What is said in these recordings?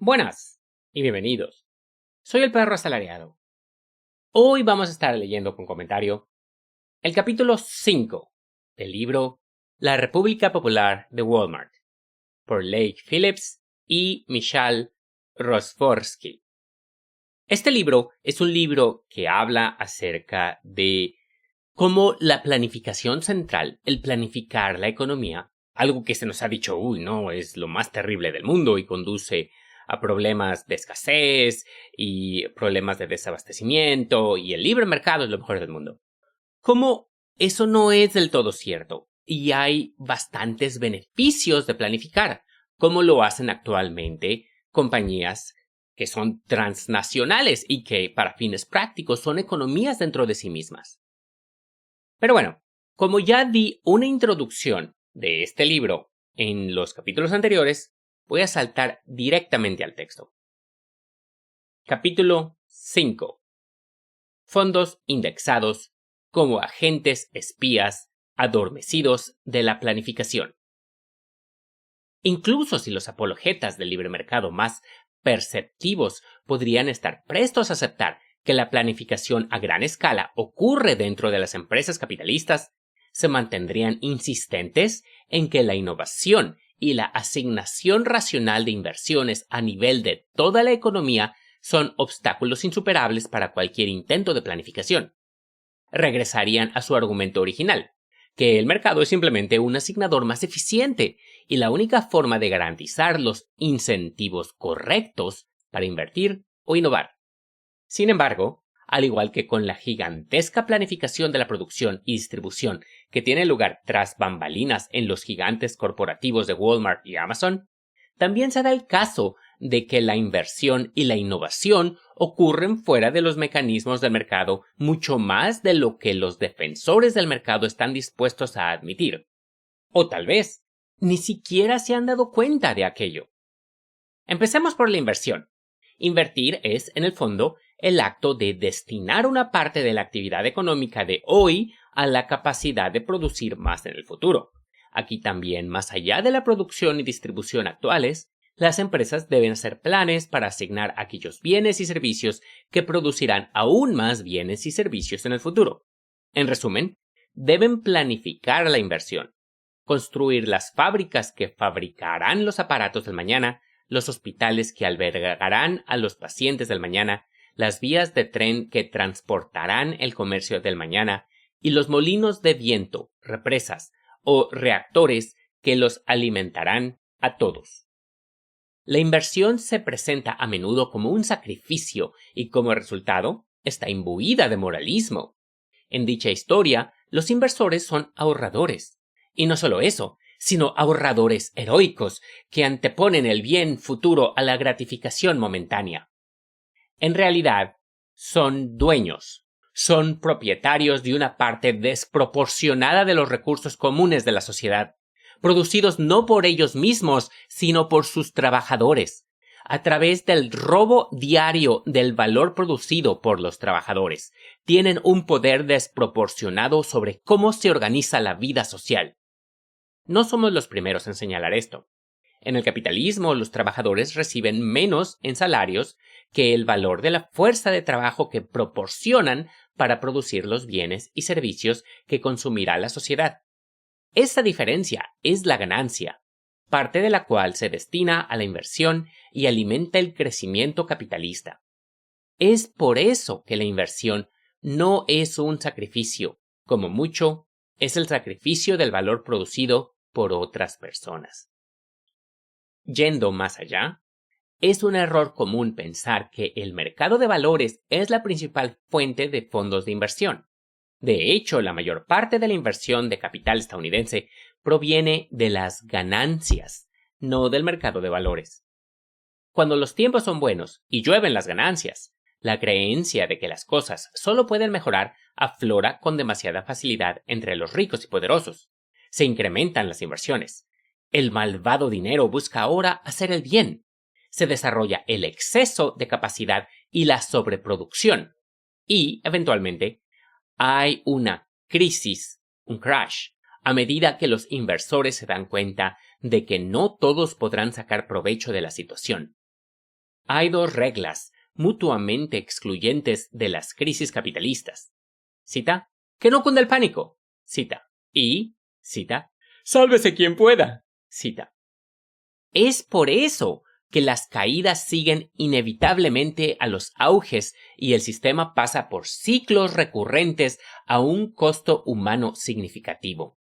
Buenas y bienvenidos. Soy el perro asalariado. Hoy vamos a estar leyendo con comentario el capítulo 5 del libro La República Popular de Walmart por Leigh Phillips y Michal Rosforsky. Este libro es un libro que habla acerca de cómo la planificación central, el planificar la economía, algo que se nos ha dicho, no, es lo más terrible del mundo y conduce a problemas de escasez y problemas de desabastecimiento y el libre mercado es lo mejor del mundo. Cómo eso no es del todo cierto y hay bastantes beneficios de planificar, como lo hacen actualmente compañías que son transnacionales y que para fines prácticos son economías dentro de sí mismas. Pero bueno, como ya di una introducción de este libro en los capítulos anteriores, voy a saltar directamente al texto. Capítulo 5. Fondos indexados como agentes espías adormecidos de la planificación. Incluso si los apologetas del libre mercado más perceptivos podrían estar prestos a aceptar que la planificación a gran escala ocurre dentro de las empresas capitalistas, se mantendrían insistentes en que la innovación y la asignación racional de inversiones a nivel de toda la economía son obstáculos insuperables para cualquier intento de planificación. Regresarían a su argumento original, que el mercado es simplemente un asignador más eficiente y la única forma de garantizar los incentivos correctos para invertir o innovar. Sin embargo, al igual que con la gigantesca planificación de la producción y distribución que tiene lugar tras bambalinas en los gigantes corporativos de Walmart y Amazon, también se da el caso de que la inversión y la innovación ocurren fuera de los mecanismos del mercado mucho más de lo que los defensores del mercado están dispuestos a admitir. O tal vez, ni siquiera se han dado cuenta de aquello. Empecemos por la inversión. Invertir es, en el fondo, el acto de destinar una parte de la actividad económica de hoy a la capacidad de producir más en el futuro. Aquí también, más allá de la producción y distribución actuales, las empresas deben hacer planes para asignar aquellos bienes y servicios que producirán aún más bienes y servicios en el futuro. En resumen, deben planificar la inversión, construir las fábricas que fabricarán los aparatos del mañana, los hospitales que albergarán a los pacientes del mañana, las vías de tren que transportarán el comercio del mañana y los molinos de viento, represas o reactores que los alimentarán a todos. La inversión se presenta a menudo como un sacrificio y como resultado está imbuida de moralismo. En dicha historia, los inversores son ahorradores. Y no solo eso, sino ahorradores heroicos que anteponen el bien futuro a la gratificación momentánea. En realidad, son dueños, son propietarios de una parte desproporcionada de los recursos comunes de la sociedad, producidos no por ellos mismos, sino por sus trabajadores, a través del robo diario del valor producido por los trabajadores. Tienen un poder desproporcionado sobre cómo se organiza la vida social. No somos los primeros en señalar esto. En el capitalismo, los trabajadores reciben menos en salarios que el valor de la fuerza de trabajo que proporcionan para producir los bienes y servicios que consumirá la sociedad. Esta diferencia es la ganancia, parte de la cual se destina a la inversión y alimenta el crecimiento capitalista. Es por eso que la inversión no es un sacrificio, como mucho es el sacrificio del valor producido por otras personas. Yendo más allá, es un error común pensar que el mercado de valores es la principal fuente de fondos de inversión. De hecho, la mayor parte de la inversión de capital estadounidense proviene de las ganancias, no del mercado de valores. Cuando los tiempos son buenos y llueven las ganancias, la creencia de que las cosas solo pueden mejorar aflora con demasiada facilidad entre los ricos y poderosos. Se incrementan las inversiones. El malvado dinero busca ahora hacer el bien. Se desarrolla el exceso de capacidad y la sobreproducción. Y, eventualmente, hay una crisis, un crash, a medida que los inversores se dan cuenta de que no todos podrán sacar provecho de la situación. Hay dos reglas mutuamente excluyentes de las crisis capitalistas. Cita, que no cunda el pánico. Cita, y, cita, sálvese quien pueda. Cita. Es por eso que las caídas siguen inevitablemente a los auges y el sistema pasa por ciclos recurrentes a un costo humano significativo.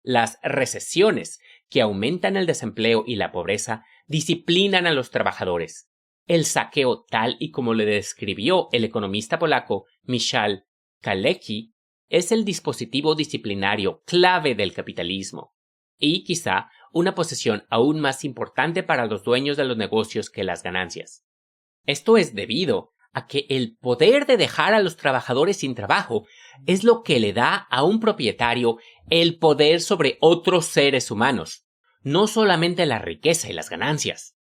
Las recesiones, que aumentan el desempleo y la pobreza, disciplinan a los trabajadores. El saqueo, tal y como le describió el economista polaco Michał Kalecki, es el dispositivo disciplinario clave del capitalismo, y quizá una posesión aún más importante para los dueños de los negocios que las ganancias. Esto es debido a que el poder de dejar a los trabajadores sin trabajo es lo que le da a un propietario el poder sobre otros seres humanos, no solamente la riqueza y las ganancias.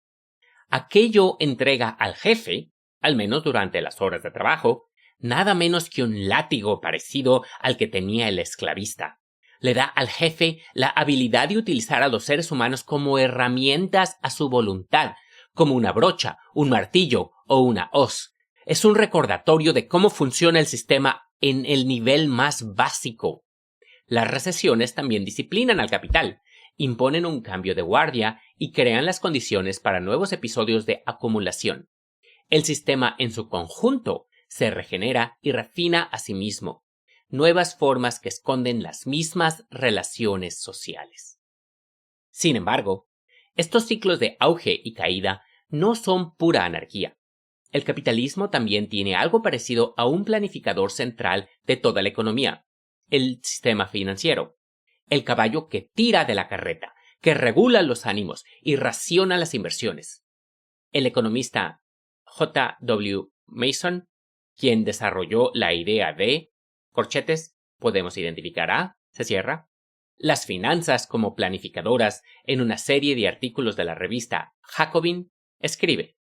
Aquello entrega al jefe, al menos durante las horas de trabajo, nada menos que un látigo parecido al que tenía el esclavista. Le da al jefe la habilidad de utilizar a los seres humanos como herramientas a su voluntad, como una brocha, un martillo o una hoz. Es un recordatorio de cómo funciona el sistema en el nivel más básico. Las recesiones también disciplinan al capital, imponen un cambio de guardia y crean las condiciones para nuevos episodios de acumulación. El sistema en su conjunto se regenera y refina a sí mismo, nuevas formas que esconden las mismas relaciones sociales. Sin embargo, estos ciclos de auge y caída no son pura anarquía. El capitalismo también tiene algo parecido a un planificador central de toda la economía, el sistema financiero, el caballo que tira de la carreta, que regula los ánimos y raciona las inversiones. El economista J. W. Mason, quien desarrolló la idea de corchetes, podemos identificar a, se cierra, las finanzas como planificadoras en una serie de artículos de la revista Jacobin, escribe,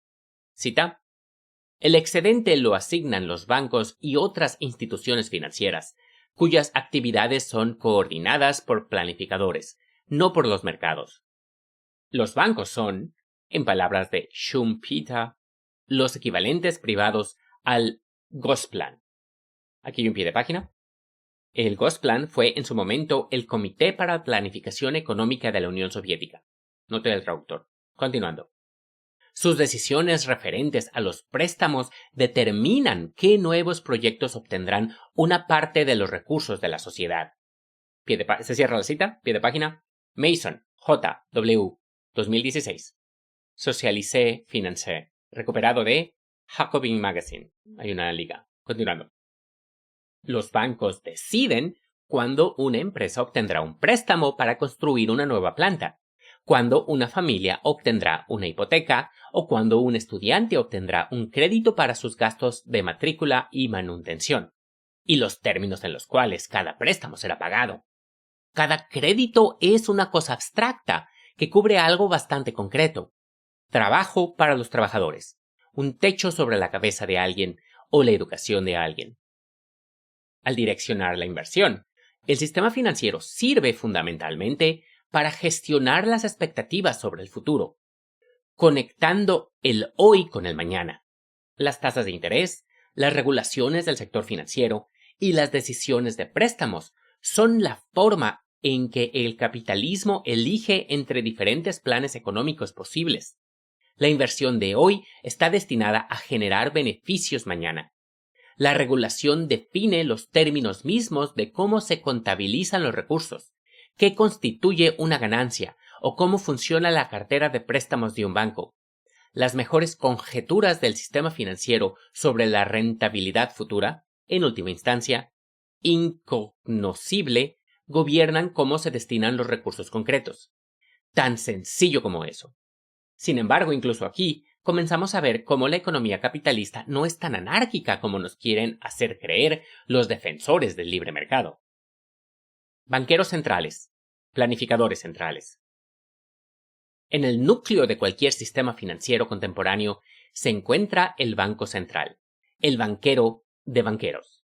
cita, el excedente lo asignan los bancos y otras instituciones financieras, cuyas actividades son coordinadas por planificadores, no por los mercados. Los bancos son, en palabras de Schumpeter, los equivalentes privados al Gosplan. Aquí hay un pie de página. El Gosplan fue en su momento el Comité para Planificación Económica de la Unión Soviética. Note del traductor. Continuando. Sus decisiones referentes a los préstamos determinan qué nuevos proyectos obtendrán una parte de los recursos de la sociedad. Se cierra la cita, pie de página. Mason, J. W. 2016. Socialisé, financé. Recuperado de Jacobin Magazine. Hay una liga. Continuando. Los bancos deciden cuándo una empresa obtendrá un préstamo para construir una nueva planta, cuándo una familia obtendrá una hipoteca o cuándo un estudiante obtendrá un crédito para sus gastos de matrícula y manutención, y los términos en los cuales cada préstamo será pagado. Cada crédito es una cosa abstracta que cubre algo bastante concreto. Trabajo para los trabajadores, un techo sobre la cabeza de alguien o la educación de alguien. Al direccionar la inversión, el sistema financiero sirve fundamentalmente para gestionar las expectativas sobre el futuro, conectando el hoy con el mañana. Las tasas de interés, las regulaciones del sector financiero y las decisiones de préstamos son la forma en que el capitalismo elige entre diferentes planes económicos posibles. La inversión de hoy está destinada a generar beneficios mañana. La regulación define los términos mismos de cómo se contabilizan los recursos, qué constituye una ganancia o cómo funciona la cartera de préstamos de un banco. Las mejores conjeturas del sistema financiero sobre la rentabilidad futura, en última instancia, incognoscible, gobiernan cómo se destinan los recursos concretos. Tan sencillo como eso. Sin embargo, incluso aquí, comenzamos a ver cómo la economía capitalista no es tan anárquica como nos quieren hacer creer los defensores del libre mercado. Banqueros centrales, planificadores centrales. En el núcleo de cualquier sistema financiero contemporáneo se encuentra el Banco Central, el banquero de banqueros.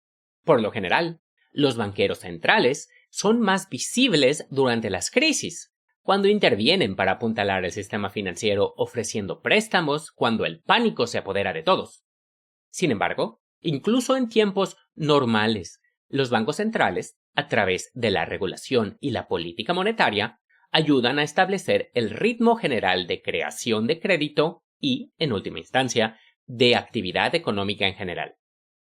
Por lo general, los banqueros centrales son más visibles durante las crisis, cuando intervienen para apuntalar el sistema financiero ofreciendo préstamos cuando el pánico se apodera de todos. Sin embargo, incluso en tiempos normales, los bancos centrales, a través de la regulación y la política monetaria, ayudan a establecer el ritmo general de creación de crédito y, en última instancia, de actividad económica en general.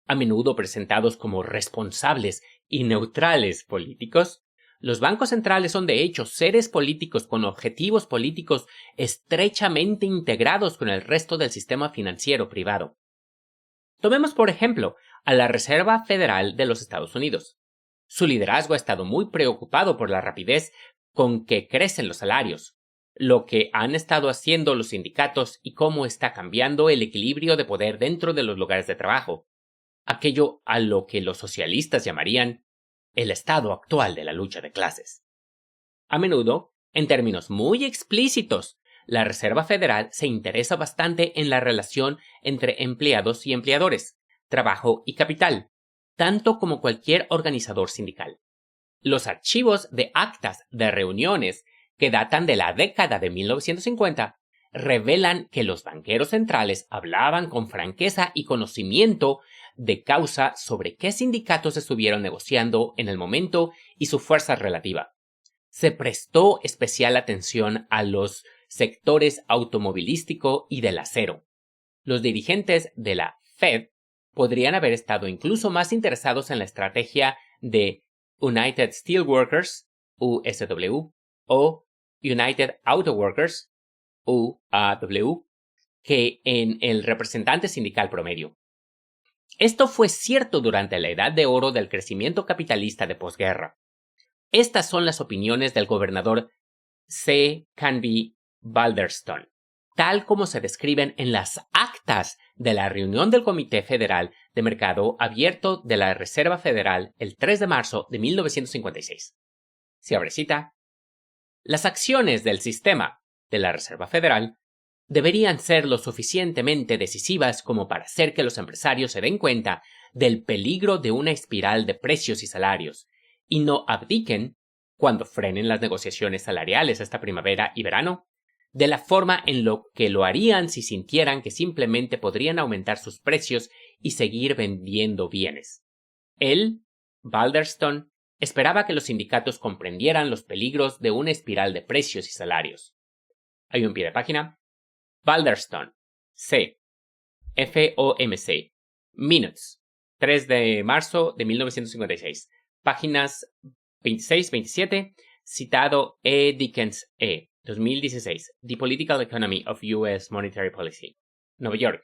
A menudo presentados como responsables y neutrales políticos, los bancos centrales son de hecho seres políticos con objetivos políticos estrechamente integrados con el resto del sistema financiero privado. Tomemos por ejemplo a la Reserva Federal de los Estados Unidos. Su liderazgo ha estado muy preocupado por la rapidez con que crecen los salarios, lo que han estado haciendo los sindicatos y cómo está cambiando el equilibrio de poder dentro de los lugares de trabajo, aquello a lo que los socialistas llamarían el estado actual de la lucha de clases. A menudo, en términos muy explícitos, la Reserva Federal se interesa bastante en la relación entre empleados y empleadores, trabajo y capital, tanto como cualquier organizador sindical. Los archivos de actas de reuniones que datan de la década de 1950 revelan que los banqueros centrales hablaban con franqueza y conocimiento de causa sobre qué sindicatos estuvieron negociando en el momento y su fuerza relativa. Se prestó especial atención a los sectores automovilístico y del acero. Los dirigentes de la Fed podrían haber estado incluso más interesados en la estrategia de United Steelworkers, USW, o United Auto Workers, UAW, que en el representante sindical promedio. Esto fue cierto durante la edad de oro del crecimiento capitalista de posguerra. Estas son las opiniones del gobernador C. Canby Balderston, tal como se describen en las actas de la reunión del Comité Federal de Mercado Abierto de la Reserva Federal el 3 de marzo de 1956. Se abre cita. Las acciones del sistema de la Reserva Federal deberían ser lo suficientemente decisivas como para hacer que los empresarios se den cuenta del peligro de una espiral de precios y salarios, y no abdiquen, cuando frenen las negociaciones salariales esta primavera y verano, de la forma en lo que lo harían si sintieran que simplemente podrían aumentar sus precios y seguir vendiendo bienes. Él, Balderston, esperaba que los sindicatos comprendieran los peligros de una espiral de precios y salarios. Hay un pie de página. Balderston, C. FOMC. Minutes. 3 de marzo de 1956. Páginas 26-27. Citado E. Dickens E. 2016. The Political Economy of U.S. Monetary Policy. Nueva York.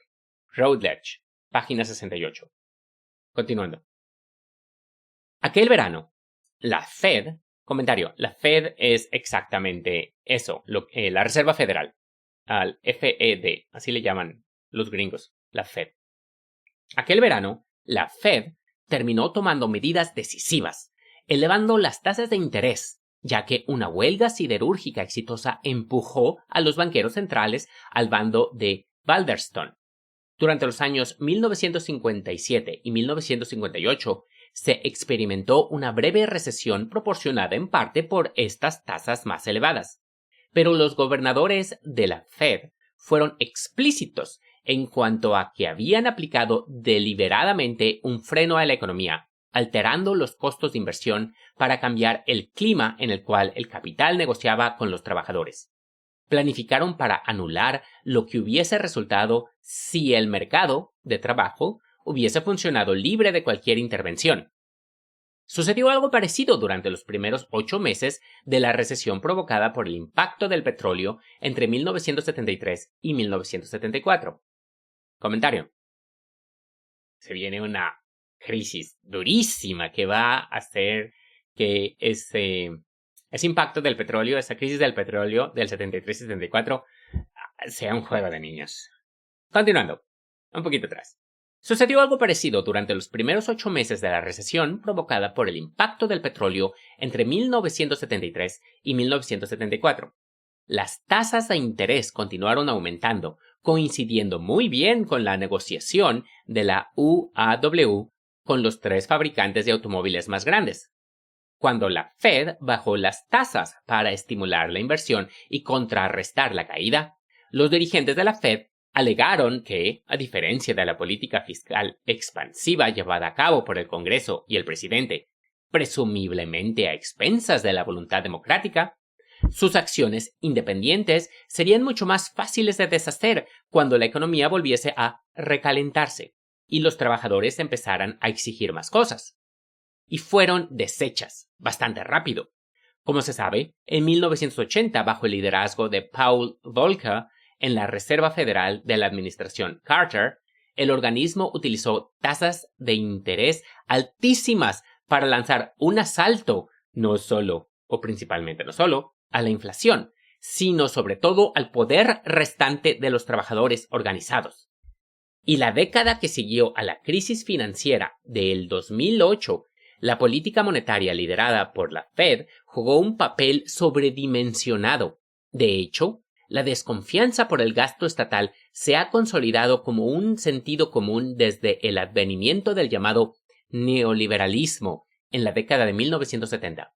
Routledge. Página 68. Continuando. Aquel verano, la Fed... Comentario. La Fed es exactamente eso. La Reserva Federal. Al FED, así le llaman los gringos, la Fed. Aquel verano, la Fed terminó tomando medidas decisivas, elevando las tasas de interés, ya que una huelga siderúrgica exitosa empujó a los banqueros centrales al bando de Balderston. Durante los años 1957 y 1958, se experimentó una breve recesión proporcionada en parte por estas tasas más elevadas. Pero los gobernadores de la Fed fueron explícitos en cuanto a que habían aplicado deliberadamente un freno a la economía, alterando los costos de inversión para cambiar el clima en el cual el capital negociaba con los trabajadores. Planificaron para anular lo que hubiese resultado si el mercado de trabajo hubiese funcionado libre de cualquier intervención. Sucedió algo parecido durante los primeros 8 meses de la recesión provocada por el impacto del petróleo entre 1973 y 1974. Comentario. Se viene una crisis durísima que va a hacer que ese impacto del petróleo, esa crisis del petróleo del 73 y 74, sea un juego de niños. Continuando, un poquito atrás. Sucedió algo parecido durante los primeros 8 meses de la recesión provocada por el impacto del petróleo entre 1973 y 1974. Las tasas de interés continuaron aumentando, coincidiendo muy bien con la negociación de la UAW con los 3 fabricantes de automóviles más grandes. cuando la Fed bajó las tasas para estimular la inversión y contrarrestar la caída, los dirigentes de la Fed alegaron que, a diferencia de la política fiscal expansiva llevada a cabo por el Congreso y el presidente, presumiblemente a expensas de la voluntad democrática, sus acciones independientes serían mucho más fáciles de deshacer cuando la economía volviese a recalentarse y los trabajadores empezaran a exigir más cosas. Y fueron deshechas bastante rápido. Como se sabe, en 1980, bajo el liderazgo de Paul Volcker en la Reserva Federal de la Administración Carter, el organismo utilizó tasas de interés altísimas para lanzar un asalto no solo, o principalmente no solo, a la inflación, sino sobre todo al poder restante de los trabajadores organizados. Y la década que siguió a la crisis financiera del 2008, la política monetaria liderada por la Fed jugó un papel sobredimensionado. De hecho, la desconfianza por el gasto estatal se ha consolidado como un sentido común desde el advenimiento del llamado neoliberalismo en la década de 1970.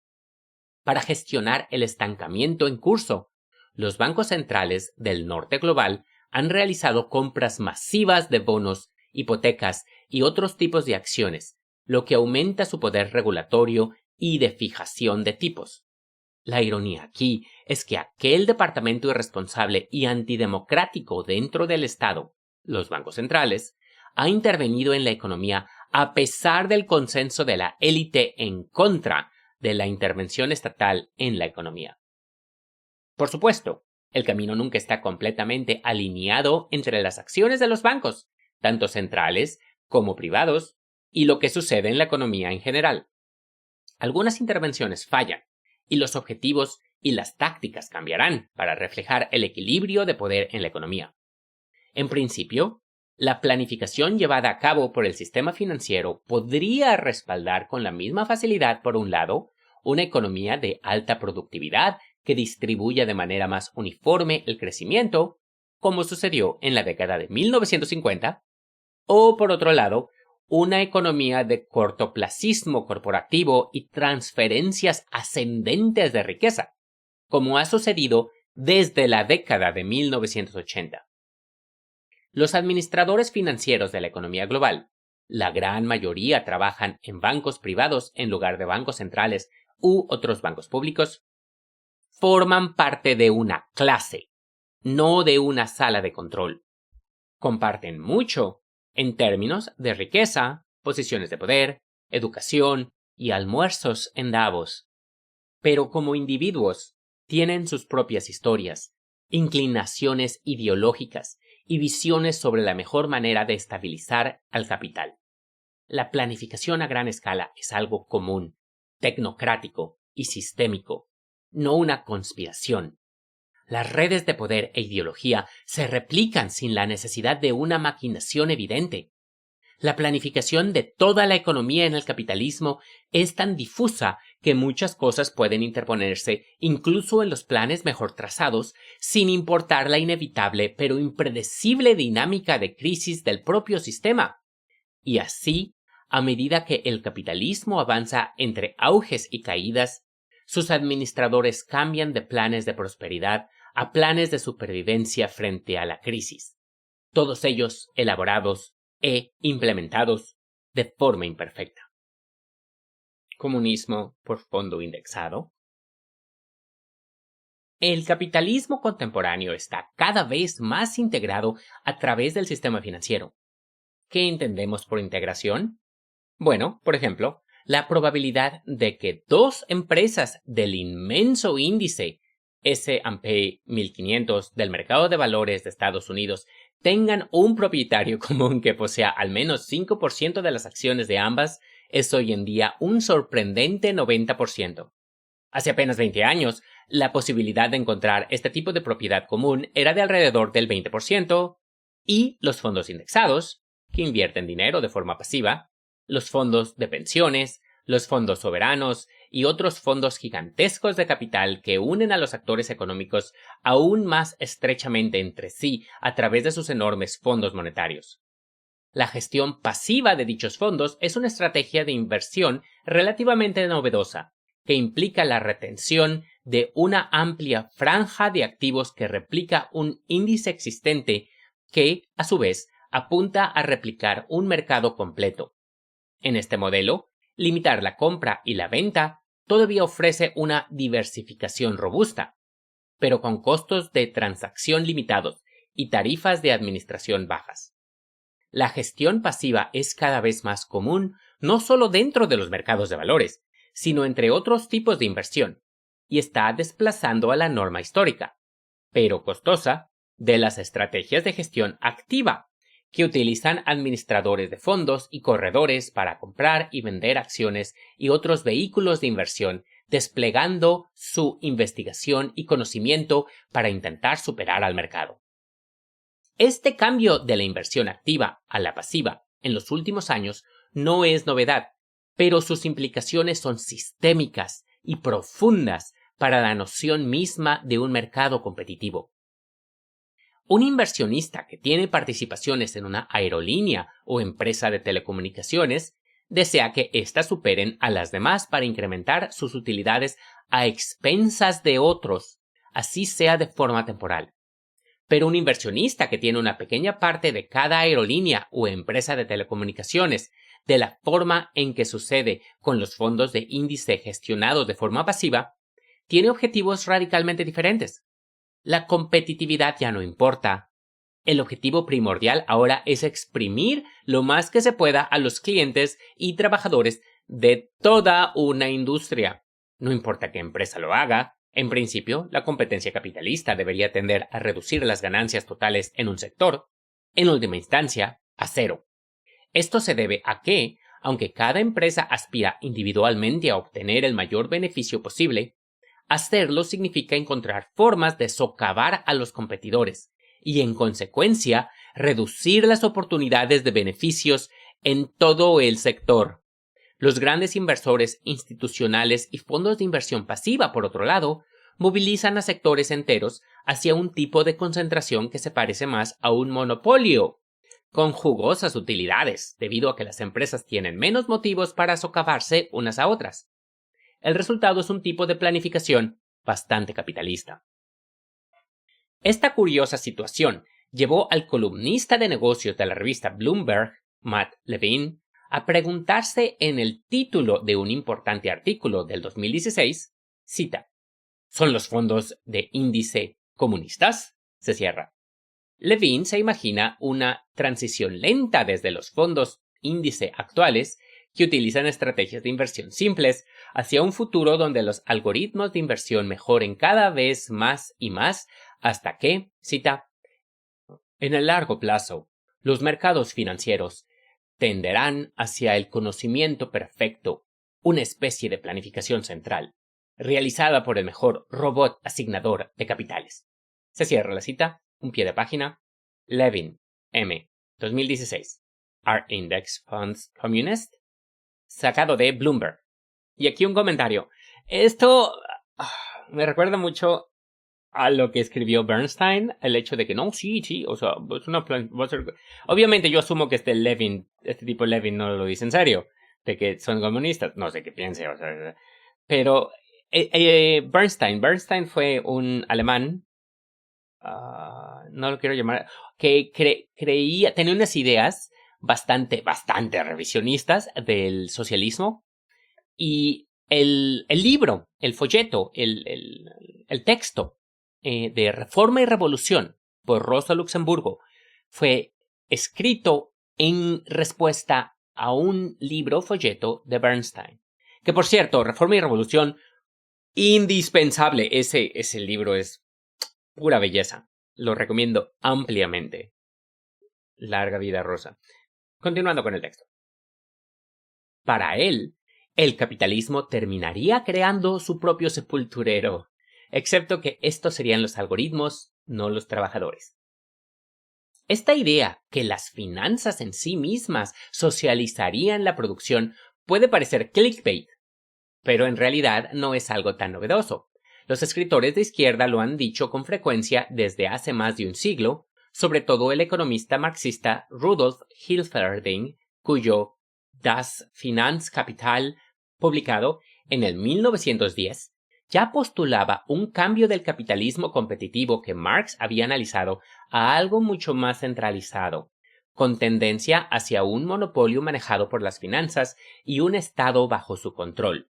Para gestionar el estancamiento en curso, los bancos centrales del norte global han realizado compras masivas de bonos, hipotecas y otros tipos de acciones, lo que aumenta su poder regulatorio y de fijación de tipos. La ironía aquí es que aquel departamento irresponsable y antidemocrático dentro del Estado, los bancos centrales, ha intervenido en la economía a pesar del consenso de la élite en contra de la intervención estatal en la economía. Por supuesto, el camino nunca está completamente alineado entre las acciones de los bancos, tanto centrales como privados, y lo que sucede en la economía en general. Algunas intervenciones fallan, y los objetivos y las tácticas cambiarán para reflejar el equilibrio de poder en la economía. En principio, la planificación llevada a cabo por el sistema financiero podría respaldar con la misma facilidad, por un lado, una economía de alta productividad que distribuya de manera más uniforme el crecimiento, como sucedió en la década de 1950, o por otro lado, una economía de cortoplacismo corporativo y transferencias ascendentes de riqueza, como ha sucedido desde la década de 1980. Los administradores financieros de la economía global, la gran mayoría trabajan en bancos privados en lugar de bancos centrales u otros bancos públicos, forman parte de una clase, no de una sala de control. Comparten mucho en términos de riqueza, posiciones de poder, educación y almuerzos en Davos. Pero como individuos, tienen sus propias historias, inclinaciones ideológicas y visiones sobre la mejor manera de estabilizar al capital. La planificación a gran escala es algo común, tecnocrático y sistémico, no una conspiración. Las redes de poder e ideología se replican sin la necesidad de una maquinación evidente. La planificación de toda la economía en el capitalismo es tan difusa que muchas cosas pueden interponerse incluso en los planes mejor trazados, sin importar la inevitable pero impredecible dinámica de crisis del propio sistema. Y así, a medida que el capitalismo avanza entre auges y caídas, sus administradores cambian de planes de prosperidad a planes de supervivencia frente a la crisis, todos ellos elaborados e implementados de forma imperfecta. Comunismo por fondo indexado. El capitalismo contemporáneo está cada vez más integrado a través del sistema financiero. ¿Qué entendemos por integración? Bueno, por ejemplo, la probabilidad de que dos empresas del inmenso índice S&P 1500 del mercado de valores de Estados Unidos tengan un propietario común que posea al menos 5% de las acciones de ambas es hoy en día un sorprendente 90%. Hace apenas 20 años, la posibilidad de encontrar este tipo de propiedad común era de alrededor del 20%, y los fondos indexados, que invierten dinero de forma pasiva, los fondos de pensiones, los fondos soberanos y otros fondos gigantescos de capital que unen a los actores económicos aún más estrechamente entre sí a través de sus enormes fondos monetarios. La gestión pasiva de dichos fondos es una estrategia de inversión relativamente novedosa, que implica la retención de una amplia franja de activos que replica un índice existente que, a su vez, apunta a replicar un mercado completo. En este modelo, limitar la compra y la venta todavía ofrece una diversificación robusta, pero con costos de transacción limitados y tarifas de administración bajas. La gestión pasiva es cada vez más común no solo dentro de los mercados de valores, sino entre otros tipos de inversión, y está desplazando a la norma histórica, pero costosa, de las estrategias de gestión activa, que utilizan administradores de fondos y corredores para comprar y vender acciones y otros vehículos de inversión, desplegando su investigación y conocimiento para intentar superar al mercado. Este cambio de la inversión activa a la pasiva en los últimos años no es novedad, pero sus implicaciones son sistémicas y profundas para la noción misma de un mercado competitivo. Un inversionista que tiene participaciones en una aerolínea o empresa de telecomunicaciones desea que éstas superen a las demás para incrementar sus utilidades a expensas de otros, así sea de forma temporal. Pero un inversionista que tiene una pequeña parte de cada aerolínea o empresa de telecomunicaciones, de la forma en que sucede con los fondos de índice gestionados de forma pasiva, tiene objetivos radicalmente diferentes. La competitividad ya no importa. El objetivo primordial ahora es exprimir lo más que se pueda a los clientes y trabajadores de toda una industria. No importa qué empresa lo haga. En principio, la competencia capitalista debería tender a reducir las ganancias totales en un sector, en última instancia, a cero. Esto se debe a que, aunque cada empresa aspira individualmente a obtener el mayor beneficio posible, hacerlo significa encontrar formas de socavar a los competidores y, en consecuencia, reducir las oportunidades de beneficios en todo el sector. Los grandes inversores institucionales y fondos de inversión pasiva, por otro lado, movilizan a sectores enteros hacia un tipo de concentración que se parece más a un monopolio, con jugosas utilidades, debido a que las empresas tienen menos motivos para socavarse unas a otras. El resultado es un tipo de planificación bastante capitalista. Esta curiosa situación llevó al columnista de negocios de la revista Bloomberg, Matt Levine, a preguntarse en el título de un importante artículo del 2016, cita, ¿son los fondos de índice comunistas? Se cierra. Levine se imagina una transición lenta desde los fondos índice actuales, que utilizan estrategias de inversión simples, hacia un futuro donde los algoritmos de inversión mejoren cada vez más y más hasta que, cita, en el largo plazo, los mercados financieros tenderán hacia el conocimiento perfecto, una especie de planificación central, realizada por el mejor robot asignador de capitales. Se cierra la cita, un pie de página. Levine, M. 2016. Are Index Funds Communist? Sacado de Bloomberg. Y aquí un comentario. Esto me recuerda mucho a lo que escribió Bernstein, el hecho de que no, sí, o sea, es una plan, va a ser... Obviamente yo asumo que este tipo Levine no lo dice en serio, de que son comunistas, no sé qué piense, o sea, pero Bernstein fue un alemán, no lo quiero llamar, que creía, tenía unas ideas bastante revisionistas del socialismo, y el libro, el folleto, el texto de Reforma y Revolución por Rosa Luxemburgo fue escrito en respuesta a un libro folleto de Bernstein. Que por cierto, Reforma y Revolución, indispensable. Ese libro es pura belleza. Lo recomiendo ampliamente. Larga vida, Rosa. Continuando con el texto. Para él, el capitalismo terminaría creando su propio sepulturero, excepto que estos serían los algoritmos, no los trabajadores. Esta idea que las finanzas en sí mismas socializarían la producción puede parecer clickbait, pero en realidad no es algo tan novedoso. Los escritores de izquierda lo han dicho con frecuencia desde hace más de un siglo, sobre todo el economista marxista Rudolf Hilferding, cuyo Das Finanzkapital, publicado en el 1910, ya postulaba un cambio del capitalismo competitivo que Marx había analizado a algo mucho más centralizado, con tendencia hacia un monopolio manejado por las finanzas y un Estado bajo su control.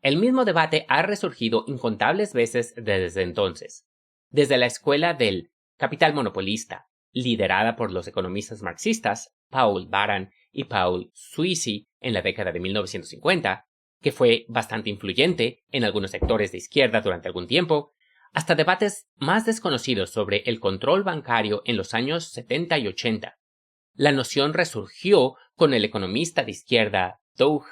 El mismo debate ha resurgido incontables veces desde entonces. Desde la escuela del capital monopolista, liderada por los economistas marxistas Paul Baran y Paul Sweezy en la década de 1950, que fue bastante influyente en algunos sectores de izquierda durante algún tiempo, hasta debates más desconocidos sobre el control bancario en los años 70 y 80. La noción resurgió con el economista de izquierda Doug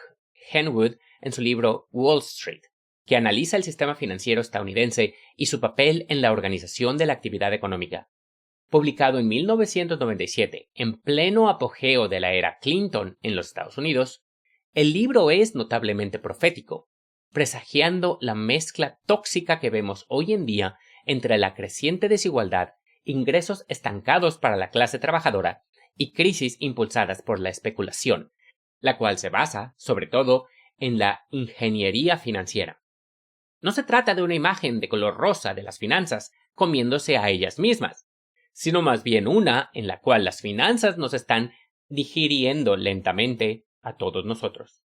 Henwood en su libro Wall Street, que analiza el sistema financiero estadounidense y su papel en la organización de la actividad económica. Publicado en 1997, en pleno apogeo de la era Clinton en los Estados Unidos, el libro es notablemente profético, presagiando la mezcla tóxica que vemos hoy en día entre la creciente desigualdad, ingresos estancados para la clase trabajadora y crisis impulsadas por la especulación, la cual se basa, sobre todo, en la ingeniería financiera. No se trata de una imagen de color rosa de las finanzas comiéndose a ellas mismas, sino más bien una en la cual las finanzas nos están digiriendo lentamente a todos nosotros.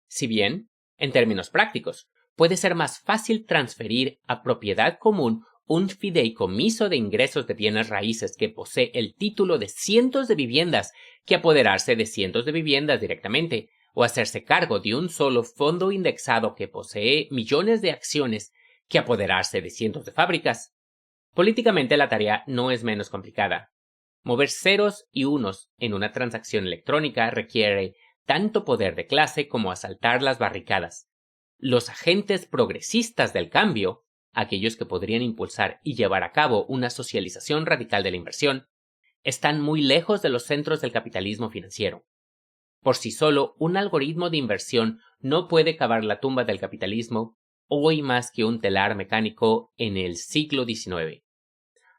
Si bien, en términos prácticos, puede ser más fácil transferir a propiedad común un fideicomiso de ingresos de bienes raíces que posee el título de cientos de viviendas que apoderarse de cientos de viviendas directamente, o hacerse cargo de un solo fondo indexado que posee millones de acciones que apoderarse de cientos de fábricas. Políticamente la tarea no es menos complicada. Mover ceros y unos en una transacción electrónica requiere tanto poder de clase como asaltar las barricadas. Los agentes progresistas del cambio, aquellos que podrían impulsar y llevar a cabo una socialización radical de la inversión, están muy lejos de los centros del capitalismo financiero. Por sí solo, un algoritmo de inversión no puede cavar la tumba del capitalismo, hoy más que un telar mecánico en el siglo XIX.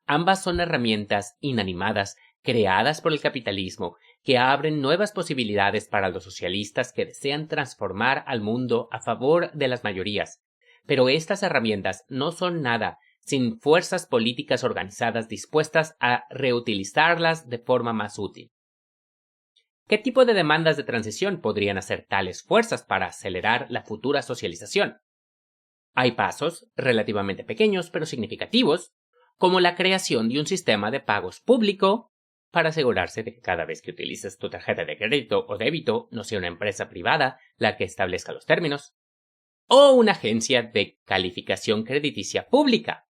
Ambas son herramientas inanimadas creadas por el capitalismo que abren nuevas posibilidades para los socialistas que desean transformar al mundo a favor de las mayorías. Pero estas herramientas no son nada sin fuerzas políticas organizadas dispuestas a reutilizarlas de forma más útil. ¿Qué tipo de demandas de transición podrían hacer tales fuerzas para acelerar la futura socialización? Hay pasos relativamente pequeños pero significativos, como la creación de un sistema de pagos público para asegurarse de que cada vez que utilices tu tarjeta de crédito o débito no sea una empresa privada la que establezca los términos, o una agencia de calificación crediticia pública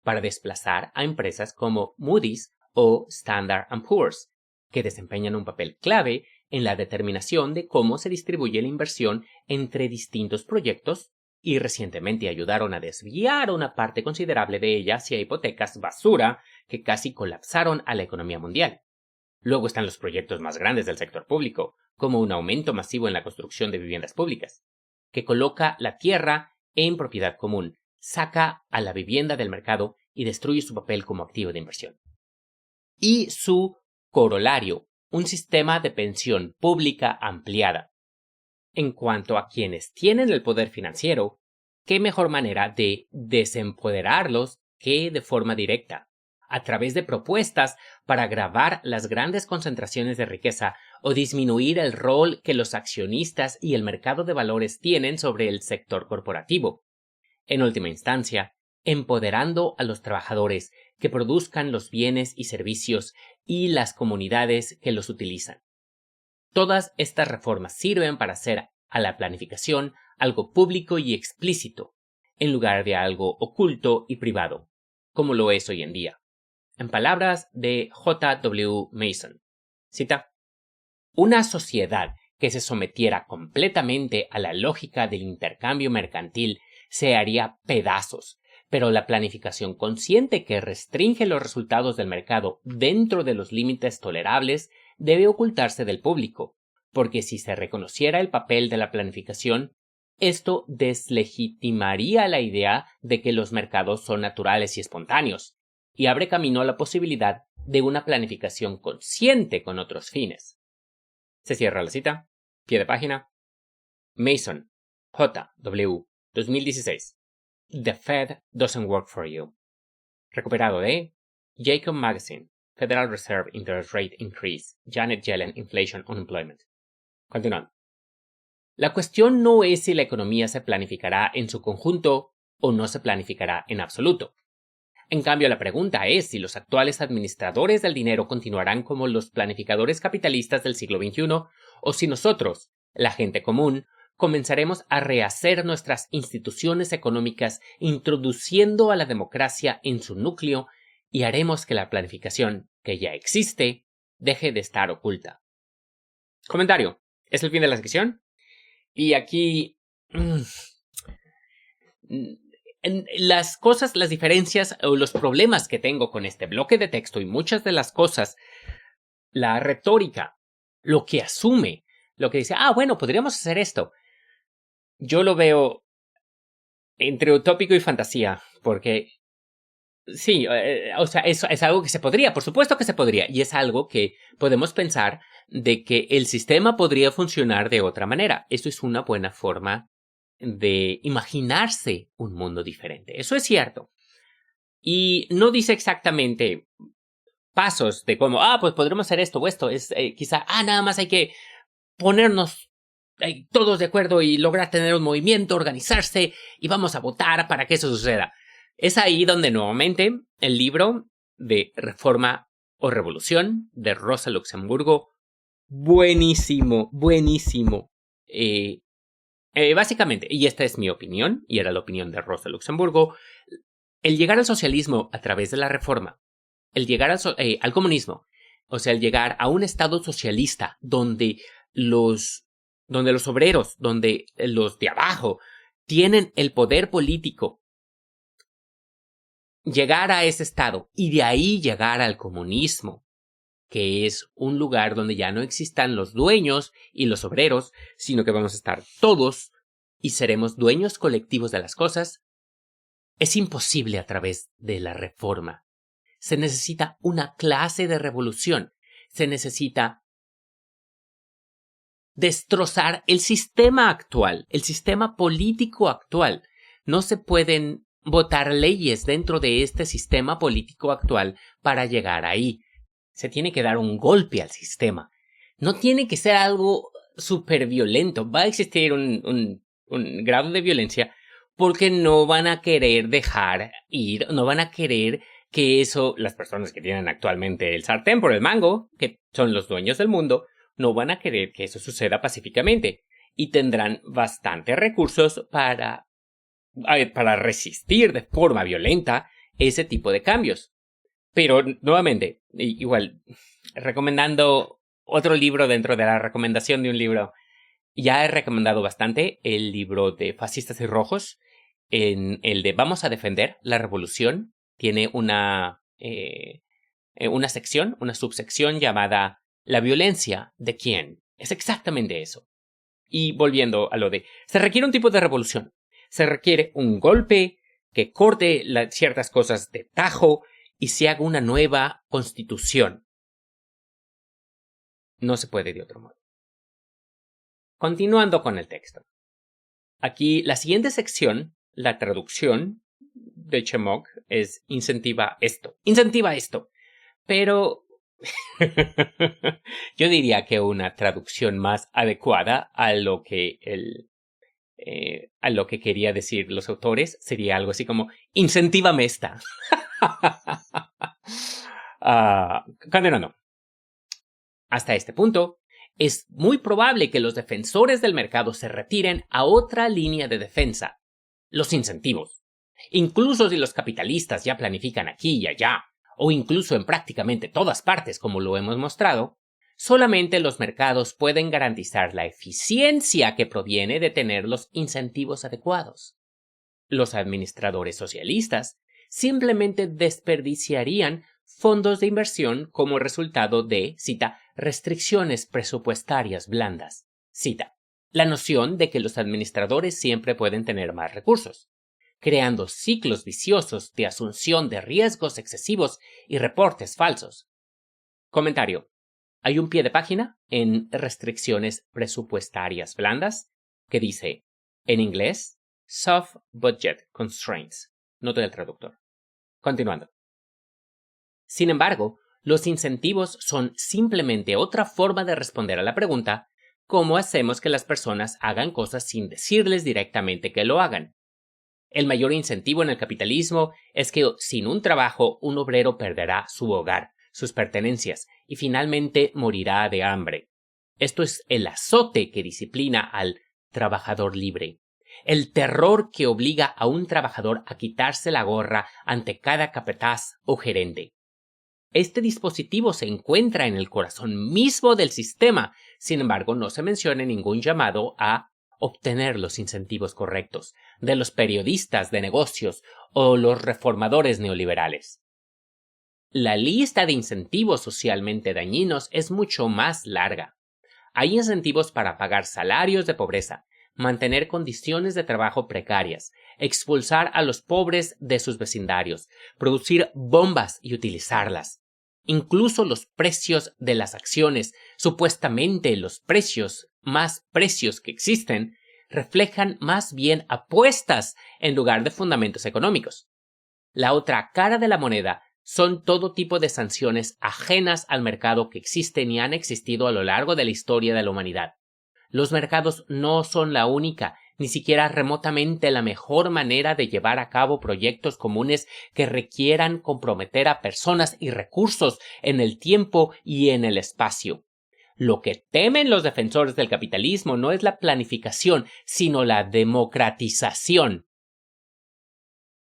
para desplazar a empresas como Moody's o Standard & Poor's, que desempeñan un papel clave en la determinación de cómo se distribuye la inversión entre distintos proyectos y recientemente ayudaron a desviar una parte considerable de ella hacia hipotecas basura que casi colapsaron a la economía mundial. Luego están los proyectos más grandes del sector público, como un aumento masivo en la construcción de viviendas públicas, que coloca la tierra en propiedad común, saca a la vivienda del mercado y destruye su papel como activo de inversión. Y su corolario, un sistema de pensión pública ampliada. En cuanto a quienes tienen el poder financiero, ¿qué mejor manera de desempoderarlos que de forma directa, a través de propuestas para agravar las grandes concentraciones de riqueza o disminuir el rol que los accionistas y el mercado de valores tienen sobre el sector corporativo? En última instancia, empoderando a los trabajadores que produzcan los bienes y servicios y las comunidades que los utilizan. Todas estas reformas sirven para hacer a la planificación algo público y explícito, en lugar de algo oculto y privado, como lo es hoy en día. En palabras de J. W. Mason, cita: una sociedad que se sometiera completamente a la lógica del intercambio mercantil se haría pedazos, pero la planificación consciente que restringe los resultados del mercado dentro de los límites tolerables debe ocultarse del público, porque si se reconociera el papel de la planificación, esto deslegitimaría la idea de que los mercados son naturales y espontáneos, y abre camino a la posibilidad de una planificación consciente con otros fines. Se cierra la cita. Pie de página. Mason, J.W. 2016. The Fed Doesn't Work for You. Recuperado de Jacob Magazine. Federal Reserve Interest Rate Increase. Janet Yellen Inflation Unemployment. Continuando. La cuestión no es si la economía se planificará en su conjunto o no se planificará en absoluto. En cambio, la pregunta es si los actuales administradores del dinero continuarán como los planificadores capitalistas del siglo XXI o si nosotros, la gente común, comenzaremos a rehacer nuestras instituciones económicas introduciendo a la democracia en su núcleo y haremos que la planificación, que ya existe, deje de estar oculta. Comentario. ¿Es el fin de la sección? Y aquí las cosas, las diferencias o los problemas que tengo con este bloque de texto y muchas de las cosas, la retórica, lo que asume, lo que dice, bueno, podríamos hacer esto. Yo lo veo entre utópico y fantasía, porque sí, o sea, eso es algo que se podría, por supuesto que se podría, y es algo que podemos pensar de que el sistema podría funcionar de otra manera. Eso es una buena forma de imaginarse un mundo diferente. Eso es cierto. Y no dice exactamente pasos de cómo, pues podremos hacer esto o esto. Es quizá, nada más hay que ponernos todos de acuerdo y lograr tener un movimiento, organizarse y vamos a votar para que eso suceda. Es ahí donde nuevamente el libro de Reforma o Revolución de Rosa Luxemburgo, buenísimo, buenísimo. Básicamente, y esta es mi opinión, y era la opinión de Rosa Luxemburgo, el llegar al socialismo a través de la reforma, el llegar al comunismo, o sea, el llegar a un estado socialista donde los obreros, donde los de abajo tienen el poder político, llegar a ese estado y de ahí llegar al comunismo, que es un lugar donde ya no existan los dueños y los obreros, sino que vamos a estar todos y seremos dueños colectivos de las cosas, es imposible a través de la reforma. Se necesita una clase de revolución. Se necesita destrozar el sistema actual, el sistema político actual. No se pueden votar leyes dentro de este sistema político actual para llegar ahí. Se tiene que dar un golpe al sistema. No tiene que ser algo súper violento. Va a existir un grado de violencia porque no van a querer dejar ir, no van a querer que eso, las personas que tienen actualmente el sartén por el mango, que son los dueños del mundo, no van a querer que eso suceda pacíficamente y tendrán bastantes recursos para resistir de forma violenta ese tipo de cambios. Pero, nuevamente, igual, recomendando otro libro dentro de la recomendación de un libro, ya he recomendado bastante el libro de Fascistas y Rojos, en el de Vamos a defender la revolución, tiene una sección, una subsección llamada La violencia de quién. Es exactamente eso. Y volviendo a lo de, se requiere un tipo de revolución, se requiere un golpe que corte ciertas cosas de tajo y se haga una nueva constitución. No se puede de otro modo. Continuando con el texto. Aquí la siguiente sección, la traducción de Chemok es incentiva esto. Incentiva esto. Pero yo diría que una traducción más adecuada a lo que quería decir los autores sería algo así como incentívame esta. Continuando. Hasta este punto, es muy probable que los defensores del mercado se retiren a otra línea de defensa, los incentivos. Incluso si los capitalistas ya planifican aquí y allá, o incluso en prácticamente todas partes como lo hemos mostrado, solamente los mercados pueden garantizar la eficiencia que proviene de tener los incentivos adecuados. Los administradores socialistas simplemente desperdiciarían fondos de inversión como resultado de, cita, restricciones presupuestarias blandas. Cita, la noción de que los administradores siempre pueden tener más recursos, creando ciclos viciosos de asunción de riesgos excesivos y reportes falsos. Comentario. Hay un pie de página en restricciones presupuestarias blandas que dice, En inglés, Soft Budget Constraints. Nota del traductor. Continuando. Sin embargo, los incentivos son simplemente otra forma de responder a la pregunta: ¿cómo hacemos que las personas hagan cosas sin decirles directamente que lo hagan? El mayor incentivo en el capitalismo es que sin un trabajo, un obrero perderá su hogar, sus pertenencias, y finalmente morirá de hambre. Esto es el azote que disciplina al trabajador libre, el terror que obliga a un trabajador a quitarse la gorra ante cada capataz o gerente. Este dispositivo se encuentra en el corazón mismo del sistema, sin embargo, no se menciona ningún llamado a obtener los incentivos correctos de los periodistas de negocios o los reformadores neoliberales. La lista de incentivos socialmente dañinos es mucho más larga. Hay incentivos para pagar salarios de pobreza, mantener condiciones de trabajo precarias, expulsar a los pobres de sus vecindarios, producir bombas y utilizarlas. Incluso los precios de las acciones, supuestamente los precios que existen, reflejan más bien apuestas en lugar de fundamentos económicos. La otra cara de la moneda son todo tipo de sanciones ajenas al mercado que existen y han existido a lo largo de la historia de la humanidad. Los mercados no son la única, ni siquiera remotamente la mejor manera de llevar a cabo proyectos comunes que requieran comprometer a personas y recursos en el tiempo y en el espacio. Lo que temen los defensores del capitalismo no es la planificación, sino la democratización.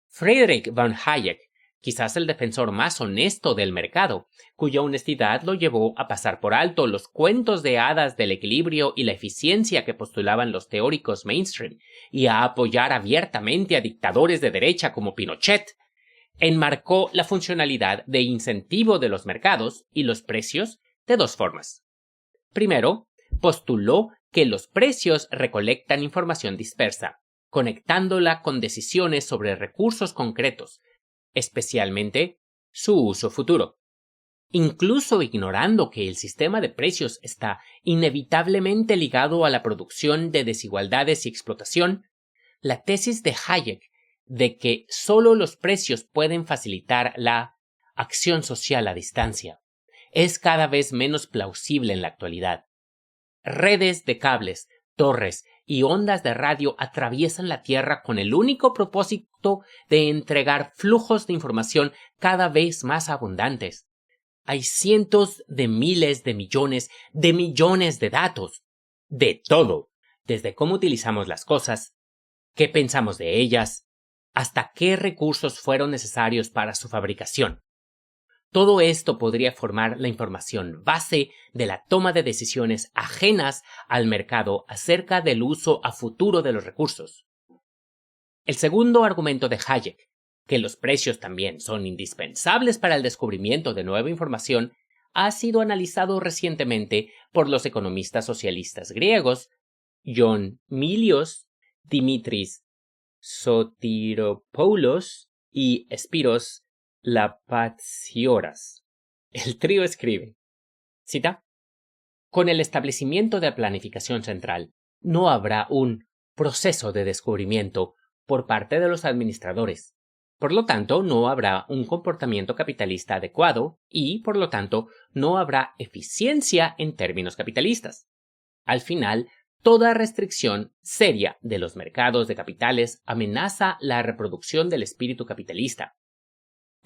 Friedrich von Hayek, quizás el defensor más honesto del mercado, cuya honestidad lo llevó a pasar por alto los cuentos de hadas del equilibrio y la eficiencia que postulaban los teóricos mainstream, y a apoyar abiertamente a dictadores de derecha como Pinochet, enmarcó la funcionalidad de incentivo de los mercados y los precios de dos formas. Primero, postuló que los precios recolectan información dispersa, conectándola con decisiones sobre recursos concretos, especialmente su uso futuro. Incluso ignorando que el sistema de precios está inevitablemente ligado a la producción de desigualdades y explotación, la tesis de Hayek de que solo los precios pueden facilitar la acción social a distancia es cada vez menos plausible en la actualidad. Redes de cables, torres y ondas de radio atraviesan la Tierra con el único propósito de entregar flujos de información cada vez más abundantes. Hay cientos de miles de millones de datos. De todo, desde cómo utilizamos las cosas, qué pensamos de ellas, hasta qué recursos fueron necesarios para su fabricación. Todo esto podría formar la información base de la toma de decisiones ajenas al mercado acerca del uso a futuro de los recursos. El segundo argumento de Hayek, que los precios también son indispensables para el descubrimiento de nueva información, ha sido analizado recientemente por los economistas socialistas griegos John Milios, Dimitris Sotiropoulos y Spiros Lapatsioras. El trío escribe, cita, con el establecimiento de planificación central, no habrá un proceso de descubrimiento por parte de los administradores. Por lo tanto, no habrá un comportamiento capitalista adecuado y, por lo tanto, no habrá eficiencia en términos capitalistas. Al final, toda restricción seria de los mercados de capitales amenaza la reproducción del espíritu capitalista.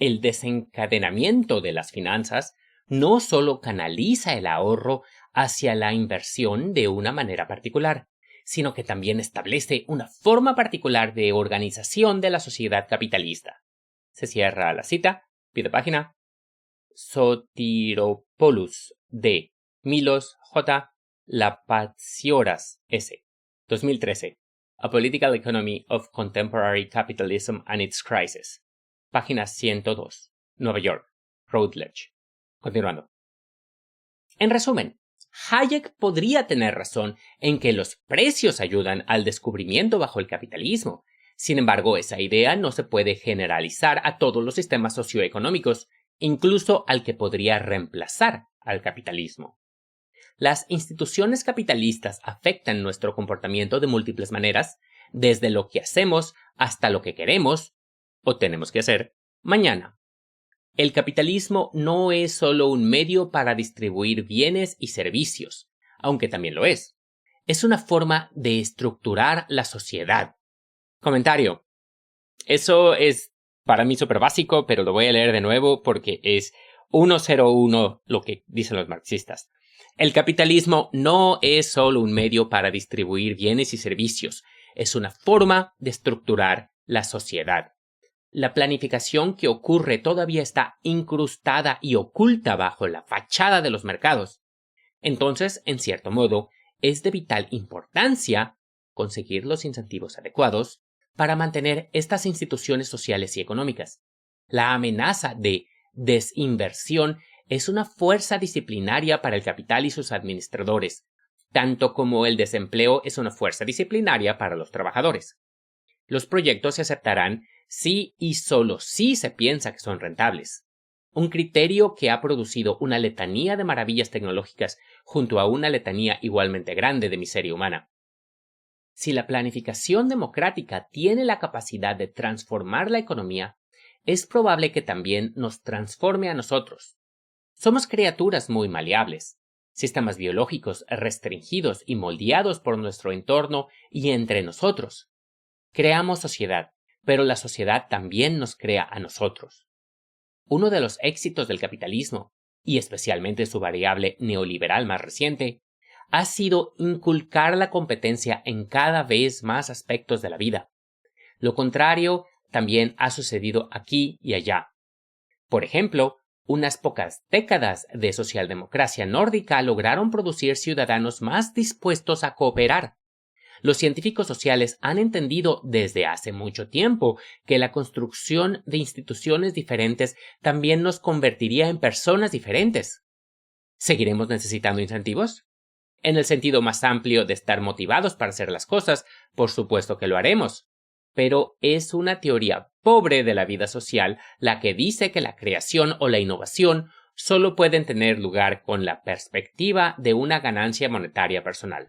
El desencadenamiento de las finanzas no solo canaliza el ahorro hacia la inversión de una manera particular, sino que también establece una forma particular de organización de la sociedad capitalista. Se cierra la cita, pie de página. Sotiropoulos D. Milos J. Lapatsioras S. 2013. A Political Economy of Contemporary Capitalism and Its Crisis. Página 102. Nueva York. Routledge. Continuando. En resumen, Hayek podría tener razón en que los precios ayudan al descubrimiento bajo el capitalismo. Sin embargo, esa idea no se puede generalizar a todos los sistemas socioeconómicos, incluso al que podría reemplazar al capitalismo. Las instituciones capitalistas afectan nuestro comportamiento de múltiples maneras, desde lo que hacemos hasta lo que queremos o tenemos que hacer mañana. El capitalismo no es solo un medio para distribuir bienes y servicios, aunque también lo es. Es una forma de estructurar la sociedad. Comentario. Eso es para mí súper básico, pero lo voy a leer de nuevo porque es 101 lo que dicen los marxistas. El capitalismo no es solo un medio para distribuir bienes y servicios, es una forma de estructurar la sociedad. La planificación que ocurre todavía está incrustada y oculta bajo la fachada de los mercados. Entonces, en cierto modo, es de vital importancia conseguir los incentivos adecuados para mantener estas instituciones sociales y económicas. La amenaza de desinversión es una fuerza disciplinaria para el capital y sus administradores, tanto como el desempleo es una fuerza disciplinaria para los trabajadores. Los proyectos se aceptarán si y solo si se piensa que son rentables. Un criterio que ha producido una letanía de maravillas tecnológicas junto a una letanía igualmente grande de miseria humana. Si la planificación democrática tiene la capacidad de transformar la economía, es probable que también nos transforme a nosotros. Somos criaturas muy maleables, sistemas biológicos restringidos y moldeados por nuestro entorno y entre nosotros. Creamos sociedad, pero la sociedad también nos crea a nosotros. Uno de los éxitos del capitalismo, y especialmente su variable neoliberal más reciente, ha sido inculcar la competencia en cada vez más aspectos de la vida. Lo contrario también ha sucedido aquí y allá. Por ejemplo, unas pocas décadas de socialdemocracia nórdica lograron producir ciudadanos más dispuestos a cooperar. Los científicos sociales han entendido desde hace mucho tiempo que la construcción de instituciones diferentes también nos convertiría en personas diferentes. ¿Seguiremos necesitando incentivos? En el sentido más amplio de estar motivados para hacer las cosas, por supuesto que lo haremos. Pero es una teoría pobre de la vida social la que dice que la creación o la innovación solo pueden tener lugar con la perspectiva de una ganancia monetaria personal.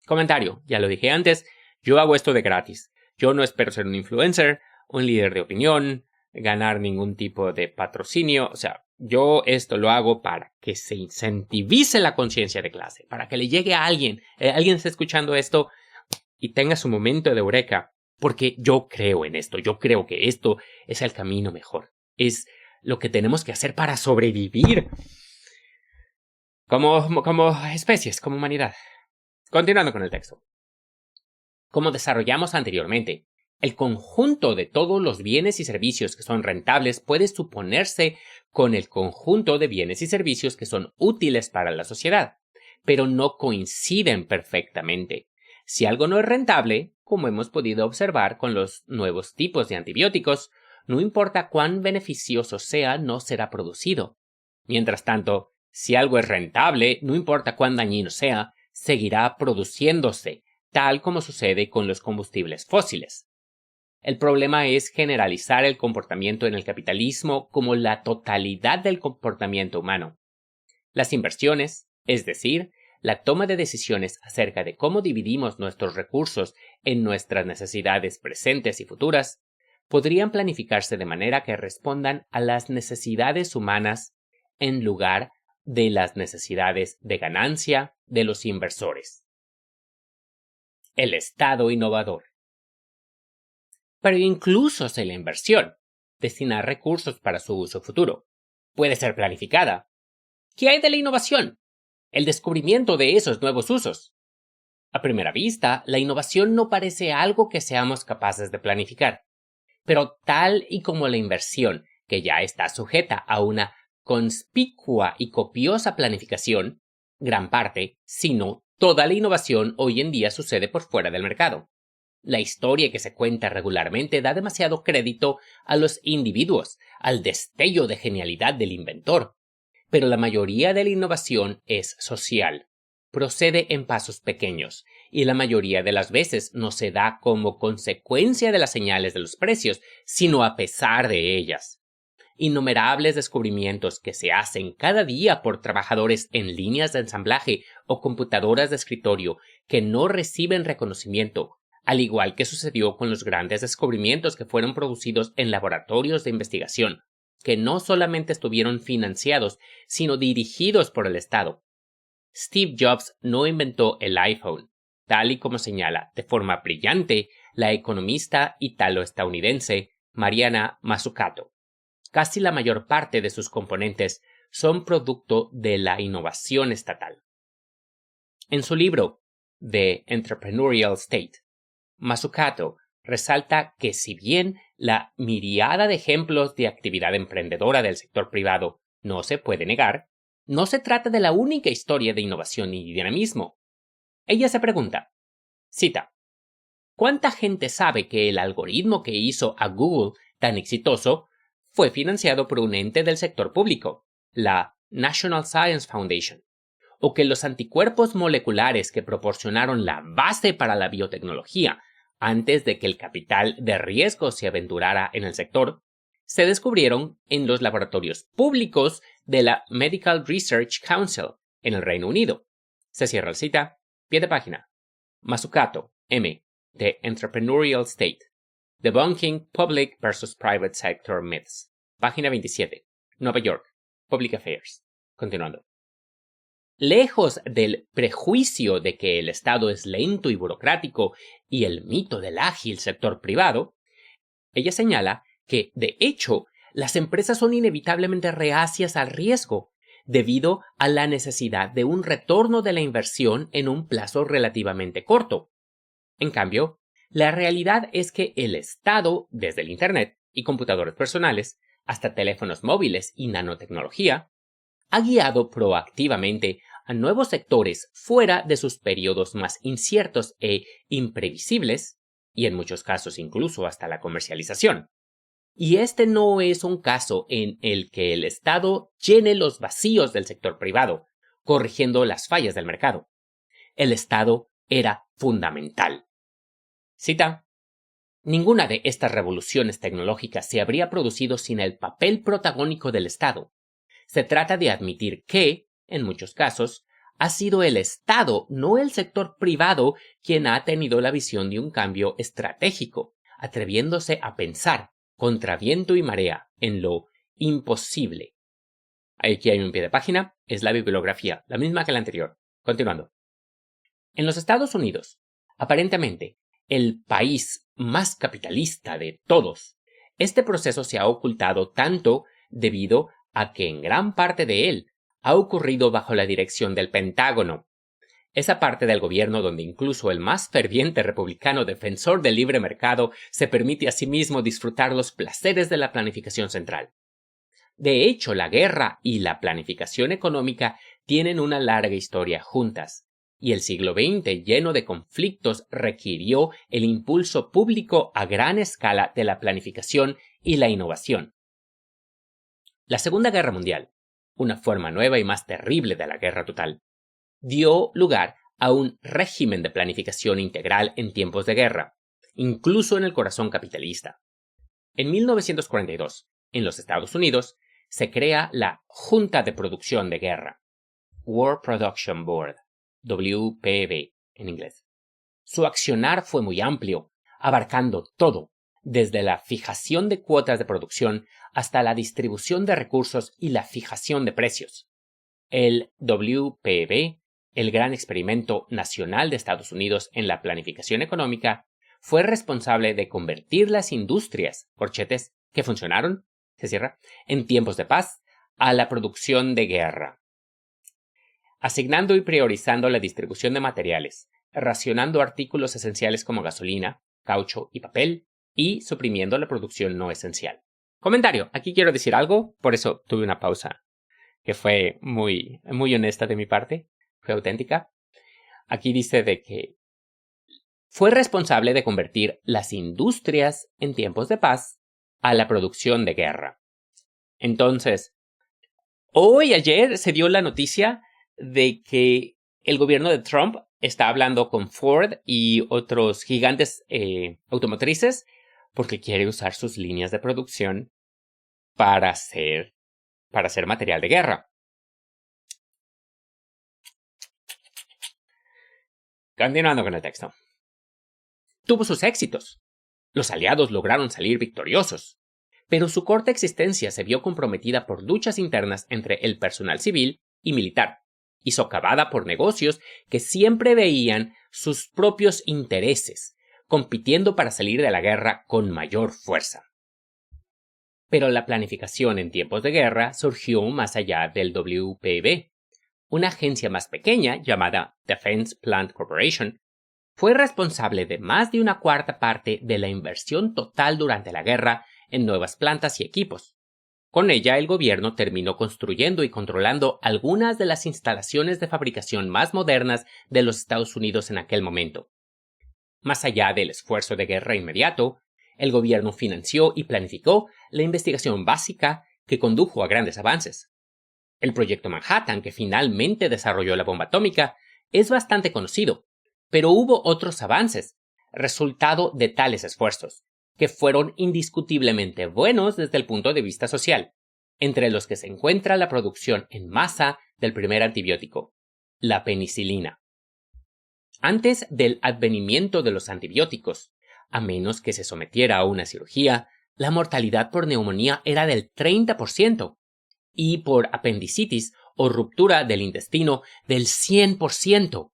Comentario, ya lo dije antes, yo hago esto de gratis. Yo no espero ser un influencer, un líder de opinión, ganar ningún tipo de patrocinio. O sea, yo esto lo hago para que se incentivice la conciencia de clase, para que le llegue a alguien. Alguien está escuchando esto y tenga su momento de eureka, porque yo creo en esto. Yo creo que esto es el camino mejor. Es lo que tenemos que hacer para sobrevivir como especies, como humanidad. Continuando con el texto. Como desarrollamos anteriormente, el conjunto de todos los bienes y servicios que son rentables puede suponerse con el conjunto de bienes y servicios que son útiles para la sociedad, pero no coinciden perfectamente. Si algo no es rentable, como hemos podido observar con los nuevos tipos de antibióticos, no importa cuán beneficioso sea, no será producido. Mientras tanto, si algo es rentable, no importa cuán dañino sea, seguirá produciéndose, tal como sucede con los combustibles fósiles. El problema es generalizar el comportamiento en el capitalismo como la totalidad del comportamiento humano. Las inversiones, es decir, la toma de decisiones acerca de cómo dividimos nuestros recursos en nuestras necesidades presentes y futuras, podrían planificarse de manera que respondan a las necesidades humanas en lugar de las necesidades de ganancia de los inversores. El Estado innovador. Pero incluso si la inversión, destinar recursos para su uso futuro, puede ser planificada, ¿qué hay de la innovación? El descubrimiento de esos nuevos usos. A primera vista, la innovación no parece algo que seamos capaces de planificar, pero tal y como la inversión, que ya está sujeta a una conspicua y copiosa planificación, gran parte, si no toda la innovación hoy en día sucede por fuera del mercado. La historia que se cuenta regularmente da demasiado crédito a los individuos, al destello de genialidad del inventor. Pero la mayoría de la innovación es social, procede en pasos pequeños, y la mayoría de las veces no se da como consecuencia de las señales de los precios, sino a pesar de ellas. Innumerables descubrimientos que se hacen cada día por trabajadores en líneas de ensamblaje o computadoras de escritorio que no reciben reconocimiento al igual que sucedió con los grandes descubrimientos que fueron producidos en laboratorios de investigación, que no solamente estuvieron financiados, sino dirigidos por el Estado. Steve Jobs no inventó el iPhone, tal y como señala de forma brillante la economista italo-estadounidense Mariana Mazzucato. Casi la mayor parte de sus componentes son producto de la innovación estatal. En su libro The Entrepreneurial State, Mazzucato resalta que si bien la miriada de ejemplos de actividad emprendedora del sector privado no se puede negar, no se trata de la única historia de innovación y dinamismo. Ella se pregunta, cita, ¿cuánta gente sabe que el algoritmo que hizo a Google tan exitoso fue financiado por un ente del sector público, la National Science Foundation? ¿O que los anticuerpos moleculares que proporcionaron la base para la biotecnología antes de que el capital de riesgo se aventurara en el sector, se descubrieron en los laboratorios públicos de la Medical Research Council en el Reino Unido? Se cierra la cita, pie de página. Mazzucato, M. The Entrepreneurial State. Debunking Public versus Private Sector Myths. Página 27. Nueva York. Public Affairs. Continuando. Lejos del prejuicio de que el Estado es lento y burocrático y el mito del ágil sector privado, ella señala que, de hecho, las empresas son inevitablemente reacias al riesgo, debido a la necesidad de un retorno de la inversión en un plazo relativamente corto. En cambio, la realidad es que el Estado, desde el Internet y computadores personales, hasta teléfonos móviles y nanotecnología, ha guiado proactivamente a nuevos sectores fuera de sus periodos más inciertos e imprevisibles, y en muchos casos incluso hasta la comercialización. Y este no es un caso en el que el Estado llene los vacíos del sector privado, corrigiendo las fallas del mercado. El Estado era fundamental. Cita: ninguna de estas revoluciones tecnológicas se habría producido sin el papel protagónico del Estado. Se trata de admitir que, en muchos casos, ha sido el Estado, no el sector privado, quien ha tenido la visión de un cambio estratégico, atreviéndose a pensar, contra viento y marea, en lo imposible. Aquí hay un pie de página, es la bibliografía, la misma que la anterior. Continuando. En los Estados Unidos, aparentemente, el país más capitalista de todos, este proceso se ha ocultado tanto debido a que en gran parte de él ha ocurrido bajo la dirección del Pentágono, esa parte del gobierno donde incluso el más ferviente republicano defensor del libre mercado se permite a sí mismo disfrutar los placeres de la planificación central. De hecho, la guerra y la planificación económica tienen una larga historia juntas, y el siglo XX, lleno de conflictos, requirió el impulso público a gran escala de la planificación y la innovación. La Segunda Guerra Mundial, una forma nueva y más terrible de la guerra total, dio lugar a un régimen de planificación integral en tiempos de guerra, incluso en el corazón capitalista. En 1942, en los Estados Unidos, se crea la Junta de Producción de Guerra, War Production Board, WPB en inglés. Su accionar fue muy amplio, abarcando todo, desde la fijación de cuotas de producción hasta la distribución de recursos y la fijación de precios. El WPB, el gran experimento nacional de Estados Unidos en la planificación económica, fue responsable de convertir las industrias, corchetes, que funcionaron, se cierra, en tiempos de paz, a la producción de guerra, asignando y priorizando la distribución de materiales, racionando artículos esenciales como gasolina, caucho y papel, y suprimiendo la producción no esencial. Comentario, aquí quiero decir algo, por eso tuve una pausa, que fue muy honesta de mi parte, fue auténtica. Aquí dice de que fue responsable de convertir las industrias en tiempos de paz a la producción de guerra. Entonces, ayer se dio la noticia de que el gobierno de Trump está hablando con Ford y otros gigantes automotrices porque quiere usar sus líneas de producción para hacer material de guerra. Continuando con el texto. tuvo sus éxitos. Los aliados lograron salir victoriosos, pero su corta existencia se vio comprometida por luchas internas entre el personal civil y militar, y socavada por negocios que siempre veían sus propios intereses, compitiendo para salir de la guerra con mayor fuerza. Pero la planificación en tiempos de guerra surgió más allá del WPB. Una agencia más pequeña, llamada Defense Plant Corporation, fue responsable de más de una cuarta parte de la inversión total durante la guerra en nuevas plantas y equipos. Con ella, el gobierno terminó construyendo y controlando algunas de las instalaciones de fabricación más modernas de los Estados Unidos en aquel momento. Más allá del esfuerzo de guerra inmediato, el gobierno financió y planificó la investigación básica que condujo a grandes avances. El proyecto Manhattan, que finalmente desarrolló la bomba atómica, es bastante conocido, pero hubo otros avances, resultado de tales esfuerzos, que fueron indiscutiblemente buenos desde el punto de vista social, entre los que se encuentra la producción en masa del primer antibiótico, la penicilina. Antes del advenimiento de los antibióticos, a menos que se sometiera a una cirugía, la mortalidad por neumonía era del 30% y por apendicitis o ruptura del intestino del 100%.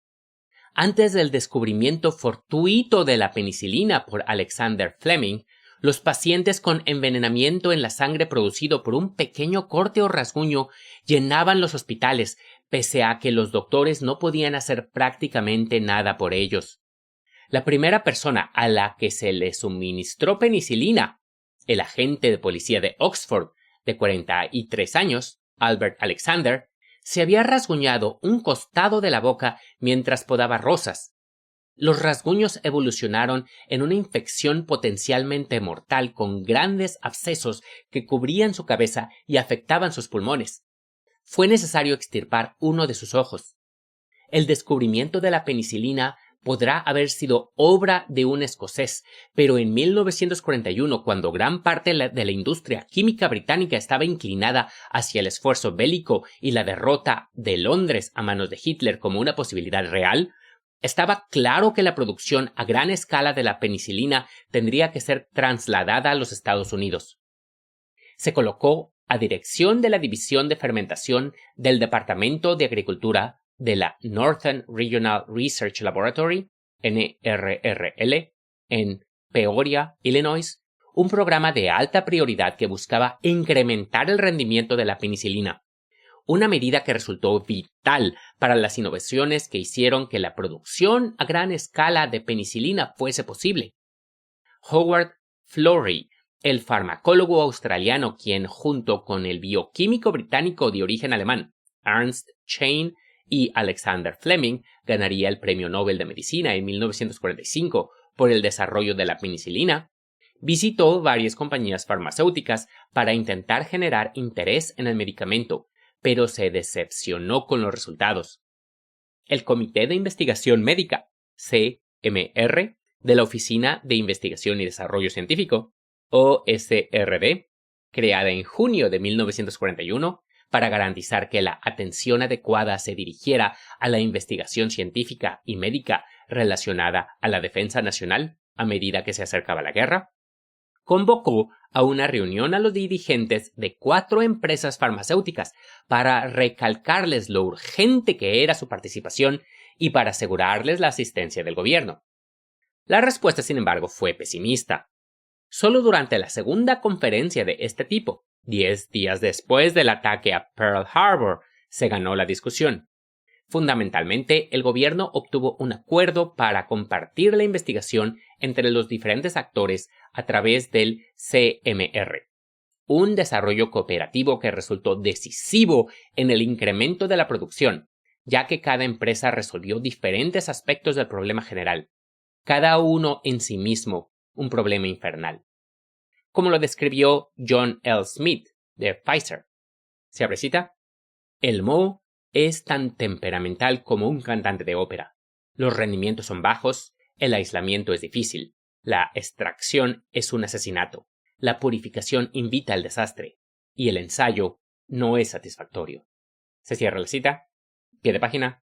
Antes del descubrimiento fortuito de la penicilina por Alexander Fleming, los pacientes con envenenamiento en la sangre producido por un pequeño corte o rasguño llenaban los hospitales, pese a que los doctores no podían hacer prácticamente nada por ellos. La primera persona a la que se le suministró penicilina, el agente de policía de Oxford, de 43 años, Albert Alexander, se había rasguñado un costado de la boca mientras podaba rosas. Los rasguños evolucionaron en una infección potencialmente mortal con grandes abscesos que cubrían su cabeza y afectaban sus pulmones. Fue necesario extirpar uno de sus ojos. El descubrimiento de la penicilina podrá haber sido obra de un escocés, pero en 1941, cuando gran parte de la industria química británica estaba inclinada hacia el esfuerzo bélico y la derrota de Londres a manos de Hitler como una posibilidad real, estaba claro que la producción a gran escala de la penicilina tendría que ser trasladada a los Estados Unidos. Se colocó a dirección de la División de Fermentación del Departamento de Agricultura de la Northern Regional Research Laboratory, NRRL, en Peoria, Illinois, un programa de alta prioridad que buscaba incrementar el rendimiento de la penicilina, una medida que resultó vital para las innovaciones que hicieron que la producción a gran escala de penicilina fuese posible. Howard Florey, el farmacólogo australiano quien, junto con el bioquímico británico de origen alemán, Ernst Chain, y Alexander Fleming, ganaría el Premio Nobel de Medicina en 1945 por el desarrollo de la penicilina, visitó varias compañías farmacéuticas para intentar generar interés en el medicamento, pero se decepcionó con los resultados. El Comité de Investigación Médica, CMR, de la Oficina de Investigación y Desarrollo Científico, OSRD, creada en junio de 1941, para garantizar que la atención adecuada se dirigiera a la investigación científica y médica relacionada a la defensa nacional a medida que se acercaba la guerra, convocó a una reunión a los dirigentes de 4 empresas farmacéuticas para recalcarles lo urgente que era su participación y para asegurarles la asistencia del gobierno. La respuesta, sin embargo, fue pesimista. Solo durante la segunda conferencia de este tipo, 10 días después del ataque a Pearl Harbor, se ganó la discusión. Fundamentalmente, el gobierno obtuvo un acuerdo para compartir la investigación entre los diferentes actores a través del CMR, un desarrollo cooperativo que resultó decisivo en el incremento de la producción, ya que cada empresa resolvió diferentes aspectos del problema general, cada uno en sí mismo un problema infernal. Como lo describió John L. Smith, de Pfizer. ¿Se abre cita? El moho es tan temperamental como un cantante de ópera. Los rendimientos son bajos, el aislamiento es difícil, la extracción es un asesinato, la purificación invita al desastre, y el ensayo no es satisfactorio. Se cierra la cita. Pie de página.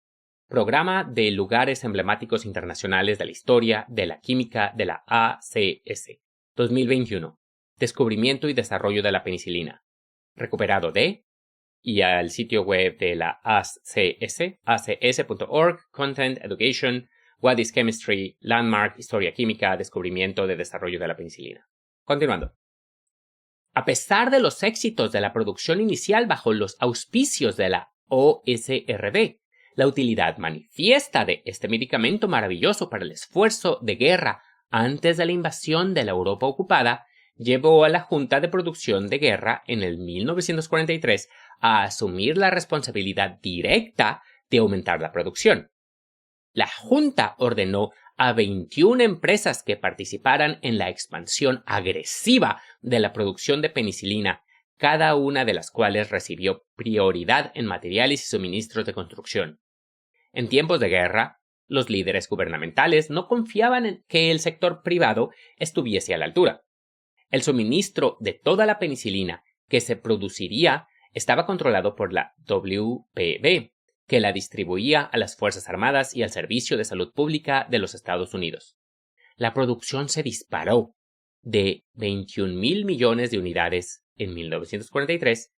Programa de Lugares Emblemáticos Internacionales de la Historia de la Química de la ACS, 2021. Descubrimiento y desarrollo de la penicilina. Recuperado de y al sitio web de la ACS, acs.org, Content, Education, What is Chemistry, Landmark, Historia Química, Descubrimiento de desarrollo de la penicilina. Continuando. A pesar de los éxitos de la producción inicial bajo los auspicios de la OSRB, la utilidad manifiesta de este medicamento maravilloso para el esfuerzo de guerra antes de la invasión de la Europa ocupada llevó a la Junta de Producción de Guerra en el 1943 a asumir la responsabilidad directa de aumentar la producción. La Junta ordenó a 21 empresas que participaran en la expansión agresiva de la producción de penicilina, cada una de las cuales recibió prioridad en materiales y suministros de construcción. En tiempos de guerra, los líderes gubernamentales no confiaban en que el sector privado estuviese a la altura. El suministro de toda la penicilina que se produciría estaba controlado por la WPB, que la distribuía a las Fuerzas Armadas y al Servicio de Salud Pública de los Estados Unidos. La producción se disparó de 21,000 millones de unidades en 1943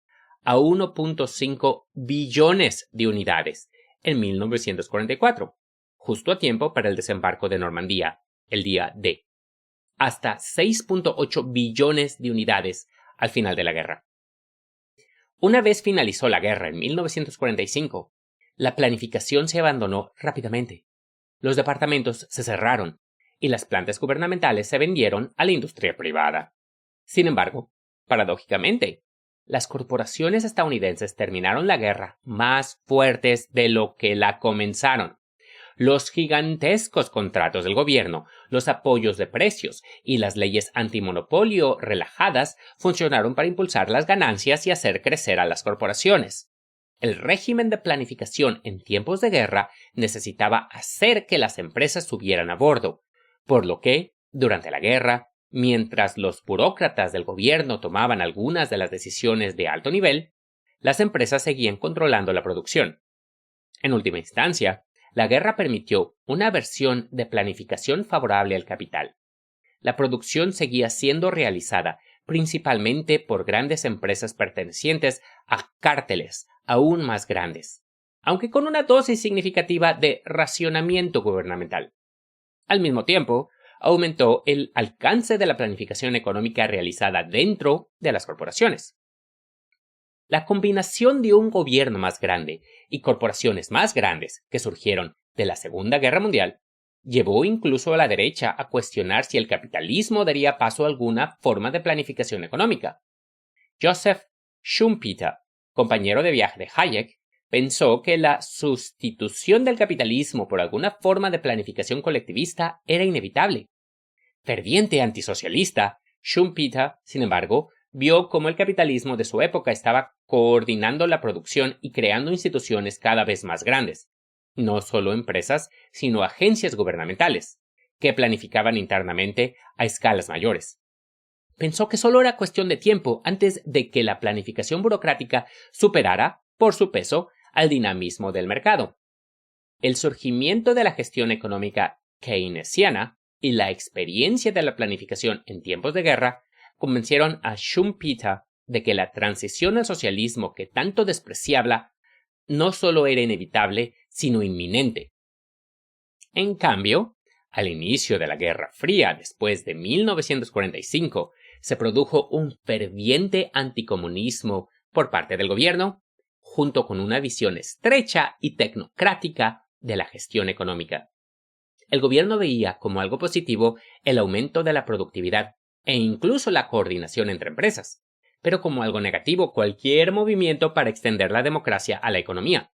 a 1.5 billones de unidades en 1944, justo a tiempo para el desembarco de Normandía, el día D, hasta 6.8 billones de unidades al final de la guerra. Una vez finalizó la guerra en 1945, la planificación se abandonó rápidamente. Los departamentos se cerraron y las plantas gubernamentales se vendieron a la industria privada. Sin embargo, paradójicamente, las corporaciones estadounidenses terminaron la guerra más fuertes de lo que la comenzaron. Los gigantescos contratos del gobierno, los apoyos de precios y las leyes antimonopolio relajadas funcionaron para impulsar las ganancias y hacer crecer a las corporaciones. El régimen de planificación en tiempos de guerra necesitaba hacer que las empresas subieran a bordo, por lo que, durante la guerra, mientras los burócratas del gobierno tomaban algunas de las decisiones de alto nivel, las empresas seguían controlando la producción. En última instancia, la guerra permitió una versión de planificación favorable al capital. La producción seguía siendo realizada principalmente por grandes empresas pertenecientes a cárteles aún más grandes, aunque con una dosis significativa de racionamiento gubernamental. Al mismo tiempo, aumentó el alcance de la planificación económica realizada dentro de las corporaciones. La combinación de un gobierno más grande y corporaciones más grandes que surgieron de la Segunda Guerra Mundial llevó incluso a la derecha a cuestionar si el capitalismo daría paso a alguna forma de planificación económica. Joseph Schumpeter, compañero de viaje de Hayek, pensó que la sustitución del capitalismo por alguna forma de planificación colectivista era inevitable. Ferviente antisocialista, Schumpeter, sin embargo, vio cómo el capitalismo de su época estaba coordinando la producción y creando instituciones cada vez más grandes, no solo empresas, sino agencias gubernamentales, que planificaban internamente a escalas mayores. Pensó que solo era cuestión de tiempo antes de que la planificación burocrática superara, por su peso, al dinamismo del mercado. El surgimiento de la gestión económica keynesiana y la experiencia de la planificación en tiempos de guerra convencieron a Schumpeter de que la transición al socialismo que tanto despreciaba no solo era inevitable, sino inminente. En cambio, al inicio de la Guerra Fría, después de 1945, se produjo un ferviente anticomunismo por parte del gobierno, junto con una visión estrecha y tecnocrática de la gestión económica. El gobierno veía como algo positivo el aumento de la productividad e incluso la coordinación entre empresas, pero como algo negativo cualquier movimiento para extender la democracia a la economía.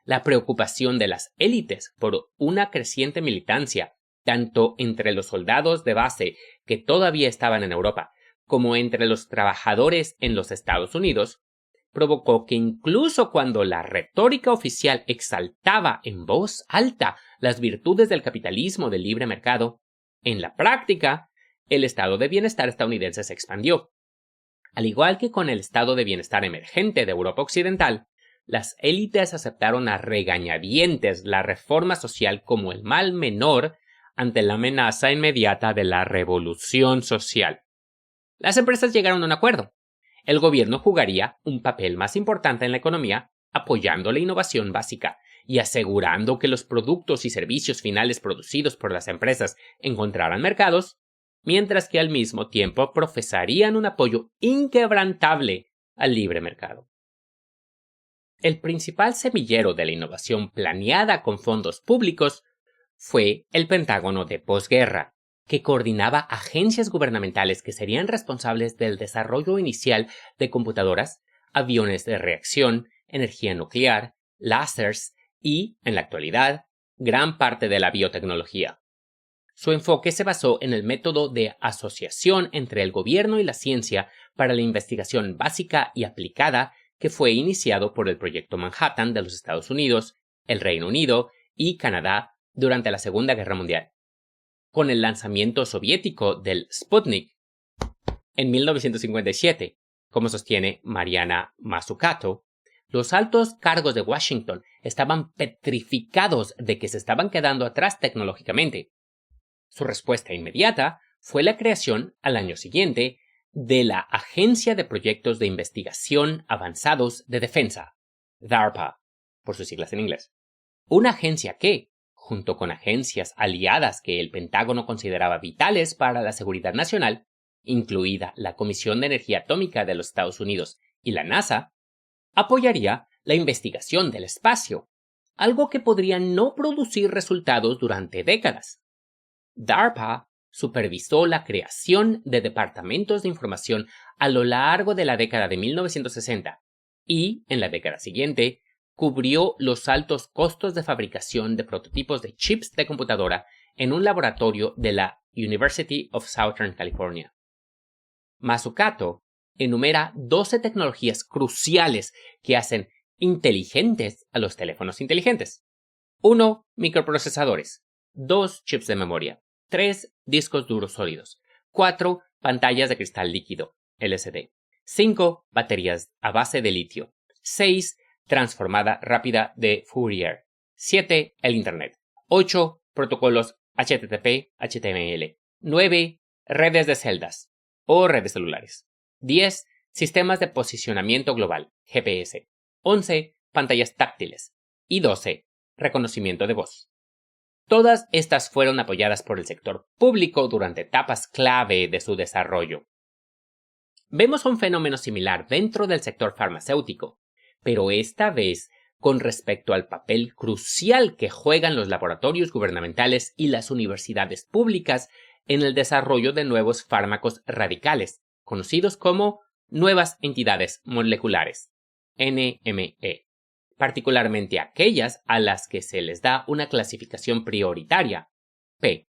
La preocupación de las élites por una creciente militancia, tanto entre los soldados de base que todavía estaban en Europa, como entre los trabajadores en los Estados Unidos, provocó que incluso cuando la retórica oficial exaltaba en voz alta las virtudes del capitalismo del libre mercado, en la práctica, el estado de bienestar estadounidense se expandió. Al igual que con el estado de bienestar emergente de Europa Occidental, las élites aceptaron a regañadientes la reforma social como el mal menor ante la amenaza inmediata de la revolución social. Las empresas llegaron a un acuerdo. El gobierno jugaría un papel más importante en la economía, apoyando la innovación básica y asegurando que los productos y servicios finales producidos por las empresas encontraran mercados, mientras que al mismo tiempo profesarían un apoyo inquebrantable al libre mercado. El principal semillero de la innovación planeada con fondos públicos fue el Pentágono de posguerra, que coordinaba agencias gubernamentales que serían responsables del desarrollo inicial de computadoras, aviones de reacción, energía nuclear, láseres y, en la actualidad, gran parte de la biotecnología. Su enfoque se basó en el método de asociación entre el gobierno y la ciencia para la investigación básica y aplicada que fue iniciado por el Proyecto Manhattan de los Estados Unidos, el Reino Unido y Canadá durante la Segunda Guerra Mundial. Con el lanzamiento soviético del Sputnik en 1957, como sostiene Mariana Mazzucato, los altos cargos de Washington estaban petrificados de que se estaban quedando atrás tecnológicamente. Su respuesta inmediata fue la creación, al año siguiente, de la Agencia de Proyectos de Investigación Avanzados de Defensa, DARPA, por sus siglas en inglés. Una agencia que, junto con agencias aliadas que el Pentágono consideraba vitales para la seguridad nacional, incluida la Comisión de Energía Atómica de los Estados Unidos y la NASA, apoyaría la investigación del espacio, algo que podría no producir resultados durante décadas. DARPA supervisó la creación de departamentos de información a lo largo de la década de 1960 y, en la década siguiente, cubrió los altos costos de fabricación de prototipos de chips de computadora en un laboratorio de la University of Southern California. Mazzucato enumera 12 tecnologías cruciales que hacen inteligentes a los teléfonos inteligentes. 1. Microprocesadores. 2. Chips de memoria. 3. Discos duros sólidos. 4. Pantallas de cristal líquido, LCD. 5. Baterías a base de litio. 6. Transformada rápida de Fourier. 7. El Internet. 8. Protocolos HTTP, HTML. 9. Redes de celdas o redes celulares. 10. Sistemas de posicionamiento global, GPS. 11. Pantallas táctiles. Y 12. Reconocimiento de voz. Todas estas fueron apoyadas por el sector público durante etapas clave de su desarrollo. Vemos un fenómeno similar dentro del sector farmacéutico, pero esta vez con respecto al papel crucial que juegan los laboratorios gubernamentales y las universidades públicas en el desarrollo de nuevos fármacos radicales, conocidos como nuevas entidades moleculares, NME. Particularmente aquellas a las que se les da una clasificación prioritaria, P,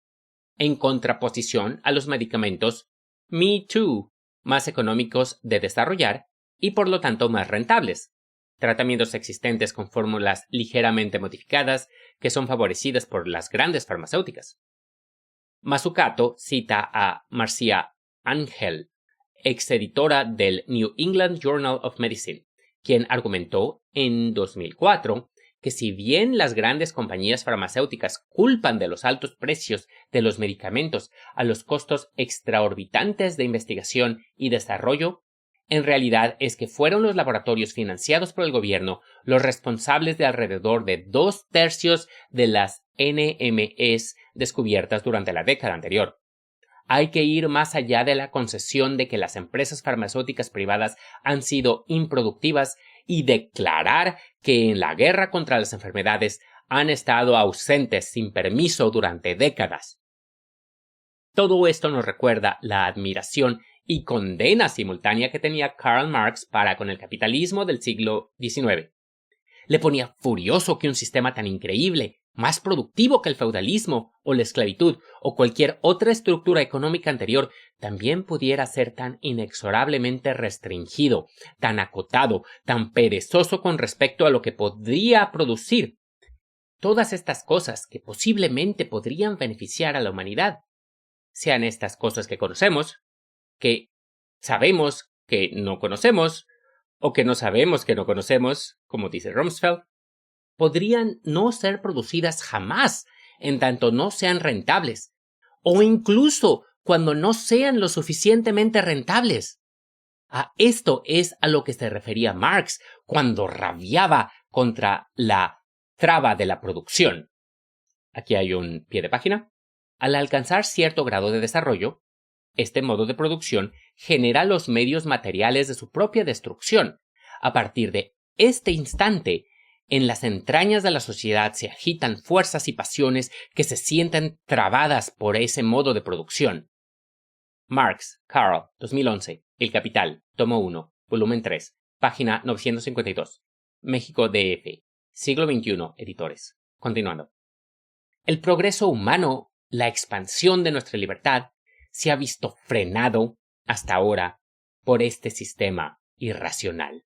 en contraposición a los medicamentos Me Too, más económicos de desarrollar y por lo tanto más rentables, tratamientos existentes con fórmulas ligeramente modificadas que son favorecidas por las grandes farmacéuticas. Mazzucato cita a Marcia Angel, exeditora del New England Journal of Medicine, quien argumentó en 2004 que si bien las grandes compañías farmacéuticas culpan de los altos precios de los medicamentos a los costos extraorbitantes de investigación y desarrollo, en realidad es que fueron los laboratorios financiados por el gobierno los responsables de alrededor de 2/3 de las NMEs descubiertas durante la década anterior. Hay que ir más allá de la concesión de que las empresas farmacéuticas privadas han sido improductivas y declarar que en la guerra contra las enfermedades han estado ausentes sin permiso durante décadas. Todo esto nos recuerda la admiración y condena simultánea que tenía Karl Marx para con el capitalismo del siglo XIX. Le ponía furioso que un sistema tan increíble, más productivo que el feudalismo o la esclavitud o cualquier otra estructura económica anterior, también pudiera ser tan inexorablemente restringido, tan acotado, tan perezoso con respecto a lo que podría producir. Todas estas cosas que posiblemente podrían beneficiar a la humanidad, sean estas cosas que conocemos, que sabemos que no conocemos, o que no sabemos, que no conocemos, como dice Rumsfeld, podrían no ser producidas jamás, en tanto no sean rentables, o incluso cuando no sean lo suficientemente rentables. A esto es a lo que se refería Marx cuando rabiaba contra la traba de la producción. Aquí hay un pie de página. Al alcanzar cierto grado de desarrollo, este modo de producción genera los medios materiales de su propia destrucción. A partir de este instante, en las entrañas de la sociedad se agitan fuerzas y pasiones que se sienten trabadas por ese modo de producción. Marx, Karl, 2011, El Capital, tomo 1, volumen 3, página 952. México DF, siglo XXI, editores. Continuando. El progreso humano, la expansión de nuestra libertad, se ha visto frenado hasta ahora por este sistema irracional.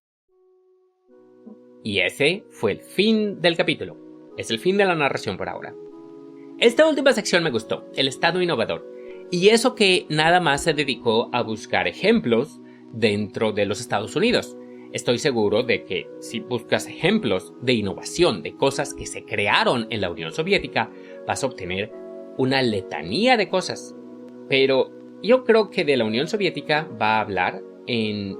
Y ese fue el fin del capítulo. Es el fin de la narración por ahora. Esta última sección me gustó, el Estado innovador. Y eso que nada más se dedicó a buscar ejemplos dentro de los Estados Unidos. Estoy seguro de que si buscas ejemplos de innovación, de cosas que se crearon en la Unión Soviética, vas a obtener una letanía de cosas. Pero yo creo que de la Unión Soviética va a hablar en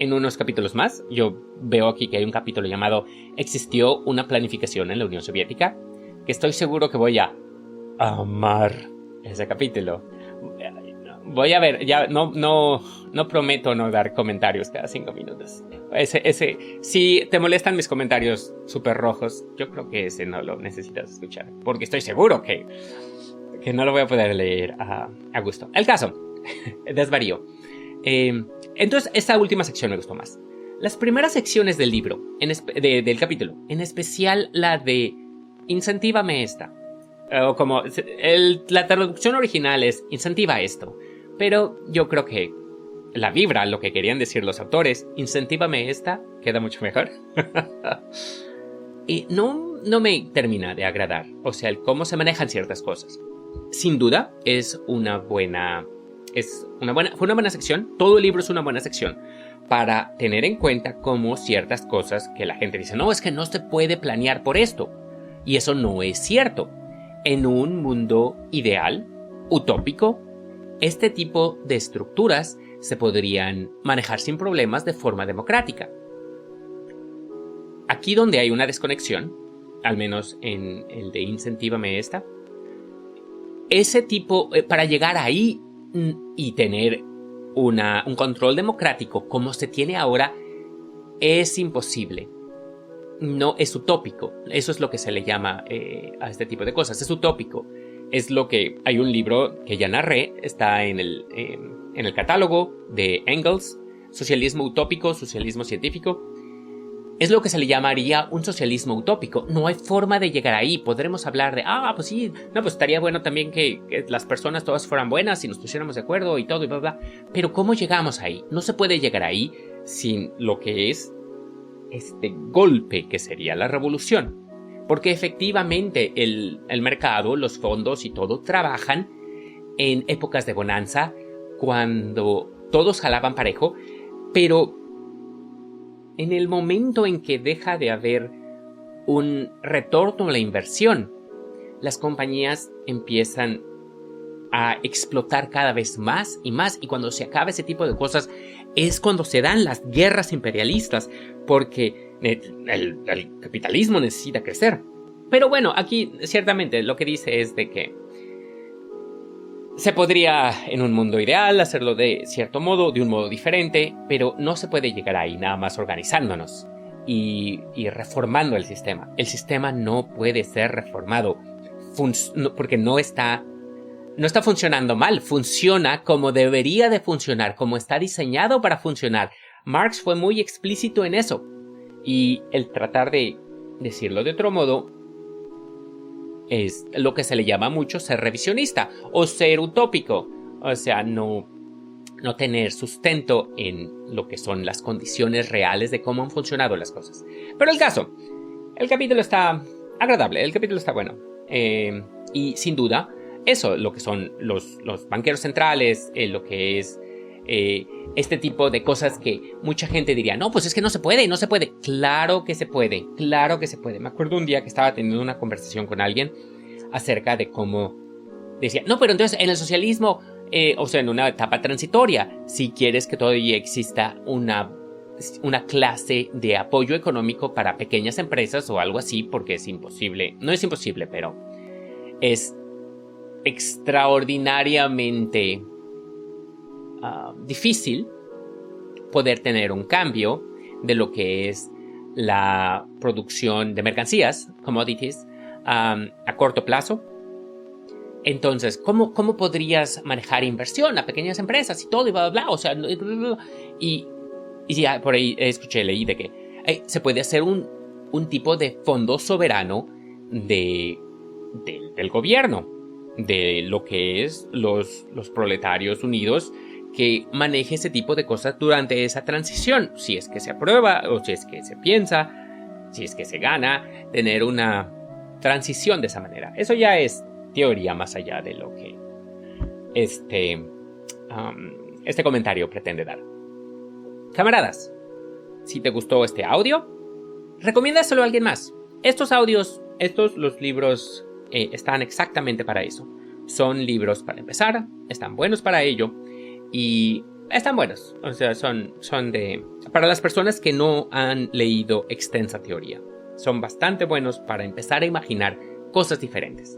unos capítulos más. Yo veo aquí que hay un capítulo llamado ¿Existió una planificación en la Unión Soviética? Que estoy seguro que voy a amar ese capítulo. Voy a ver, ya no prometo no dar comentarios cada 5 minutos. Si te molestan mis comentarios súper rojos, yo creo que ese no lo necesitas escuchar. Porque estoy seguro que no lo voy a poder leer a gusto. El caso, desvarío. Entonces, esta última sección me gustó más. Las primeras secciones del libro, del capítulo, en especial la de Incentívame esta. O como la traducción original es incentiva esto. Pero yo creo que la vibra, lo que querían decir los autores, incentívame esta, queda mucho mejor. Y no me termina de agradar. O sea, el cómo se manejan ciertas cosas. Sin duda, fue una buena sección. Todo el libro es una buena sección para tener en cuenta cómo ciertas cosas que la gente dice, no, es que no se puede planear por esto. Y eso no es cierto. En un mundo ideal, utópico, este tipo de estructuras se podrían manejar sin problemas de forma democrática. Aquí donde hay una desconexión, al menos en el de incentívame esta, ese tipo, para llegar ahí y tener un control democrático como se tiene ahora, es imposible. No, es utópico. Eso es lo que se le llama a este tipo de cosas. Es utópico. Es lo que hay un libro que ya narré, está en el catálogo de Engels, Socialismo utópico, socialismo científico. Es lo que se le llamaría un socialismo utópico. No hay forma de llegar ahí. Podremos hablar de, pues sí, no, pues estaría bueno también que las personas todas fueran buenas y nos pusiéramos de acuerdo y todo y bla, bla. Pero ¿cómo llegamos ahí? No se puede llegar ahí sin lo que es este golpe que sería la revolución. Porque efectivamente el mercado, los fondos y todo trabajan en épocas de bonanza cuando todos jalaban parejo, pero en el momento en que deja de haber un retorno a la inversión, las compañías empiezan a explotar cada vez más y más, y cuando se acaba ese tipo de cosas es cuando se dan las guerras imperialistas, porque el capitalismo necesita crecer. Pero bueno, aquí ciertamente lo que dice es de que se podría en un mundo ideal hacerlo de cierto modo, de un modo diferente, pero no se puede llegar ahí nada más organizándonos y reformando el sistema. El sistema no puede ser reformado porque no está funcionando mal, funciona como debería de funcionar, como está diseñado para funcionar. Marx fue muy explícito en eso. Y el tratar de decirlo de otro modo es lo que se le llama mucho ser revisionista o ser utópico. O sea, no tener sustento en lo que son las condiciones reales de cómo han funcionado las cosas. Pero el caso, el capítulo está agradable, el capítulo está bueno. Y sin duda, eso, lo que son los banqueros centrales, lo que es Este tipo de cosas que mucha gente diría, no, pues es que no se puede, no se puede. Claro que se puede, claro que se puede. Me acuerdo un día que estaba teniendo una conversación con alguien acerca de cómo decía, no, pero entonces en el socialismo, o sea, en una etapa transitoria, si quieres que todavía exista una clase de apoyo económico para pequeñas empresas o algo así, porque es imposible, no es imposible, pero es extraordinariamente difícil poder tener un cambio de lo que es la producción de mercancías, commodities, a corto plazo. Entonces, ¿cómo podrías manejar inversión a pequeñas empresas y todo y bla, bla, bla? O sea, y ya por ahí leí de que se puede hacer un tipo de fondo soberano del gobierno, de lo que es los proletarios unidos, que maneje ese tipo de cosas durante esa transición, si es que se aprueba o si es que se piensa, si es que se gana, tener una transición de esa manera. Eso ya es teoría más allá de lo que este comentario pretende dar. Camaradas, si te gustó este audio, recomiéndaselo a alguien más. Los libros están exactamente para eso. Son libros para empezar, están buenos para ello y están buenos. O sea, son para las personas que no han leído extensa teoría. Son bastante buenos para empezar a imaginar cosas diferentes.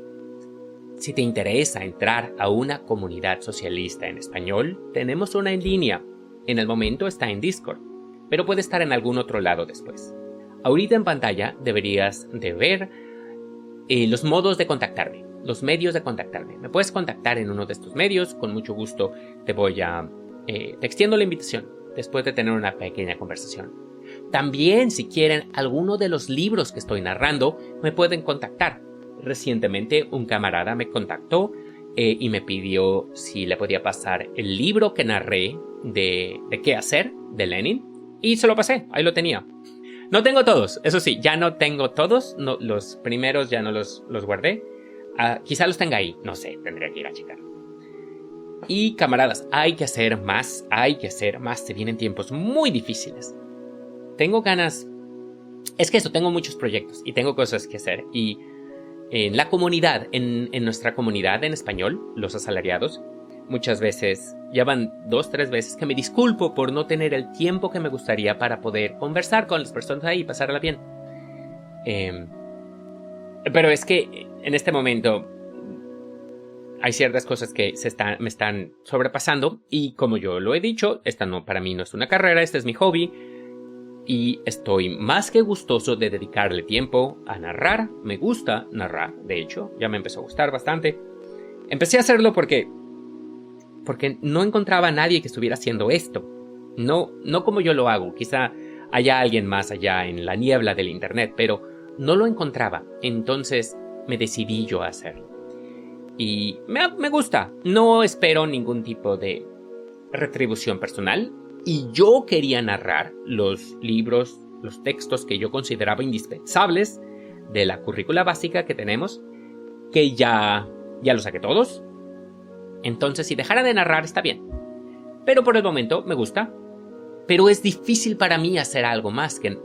Si te interesa entrar a una comunidad socialista en español, tenemos una en línea. En el momento está en Discord, pero puede estar en algún otro lado después. Ahorita en pantalla deberías de ver los modos de contactarme, los medios de contactarme. Me puedes contactar en uno de estos medios, con mucho gusto te voy a te extiendo la invitación después de tener una pequeña conversación. También, si quieren alguno de los libros que estoy narrando, me pueden contactar. Recientemente un camarada me contactó y me pidió si le podía pasar el libro que narré de qué hacer, de Lenin, y se lo pasé, ahí lo tenía. No tengo todos, eso sí, ya no tengo todos, no, los primeros ya no los guardé. Quizá los tenga ahí, no sé, tendría que ir a checar. Y camaradas, hay que hacer más, se vienen tiempos muy difíciles. Tengo ganas, es que eso, tengo muchos proyectos y tengo cosas que hacer. Y en la comunidad, en nuestra comunidad en español, los asalariados, muchas veces, ya van 2-3 veces que me disculpo por no tener el tiempo que me gustaría para poder conversar con las personas ahí y pasarla bien. Pero es que en este momento hay ciertas cosas que me están sobrepasando y como yo lo he dicho, esta no, para mí no es una carrera, este es mi hobby y estoy más que gustoso de dedicarle tiempo a narrar. Me gusta narrar, de hecho, ya me empezó a gustar bastante. Empecé a hacerlo porque no encontraba a nadie que estuviera haciendo esto. No como yo lo hago, quizá haya alguien más allá en la niebla del internet, pero no lo encontraba, entonces me decidí yo a hacerlo. Y me gusta, no espero ningún tipo de retribución personal, y yo quería narrar los libros, los textos que yo consideraba indispensables de la currícula básica que tenemos, que ya los saqué todos. Entonces, si dejara de narrar está bien, pero por el momento me gusta. Pero es difícil para mí hacer algo más que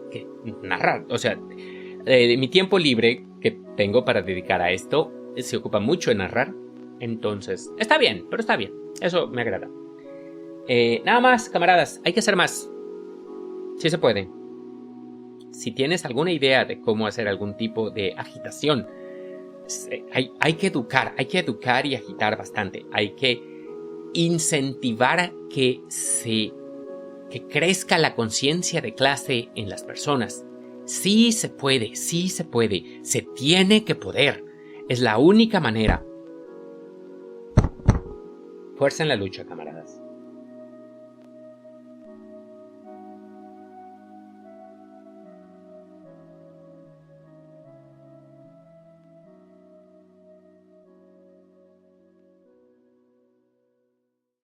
narrar. O sea, mi tiempo libre que tengo para dedicar a esto se ocupa mucho en narrar. Entonces, está bien, pero está bien. Eso me agrada. Nada más, camaradas, hay que hacer más. Sí se puede. Si tienes alguna idea de cómo hacer algún tipo de agitación, hay que educar y agitar bastante. Hay que incentivar que crezca la conciencia de clase en las personas. Sí se puede, se tiene que poder. Es la única manera. Fuerza en la lucha, camaradas.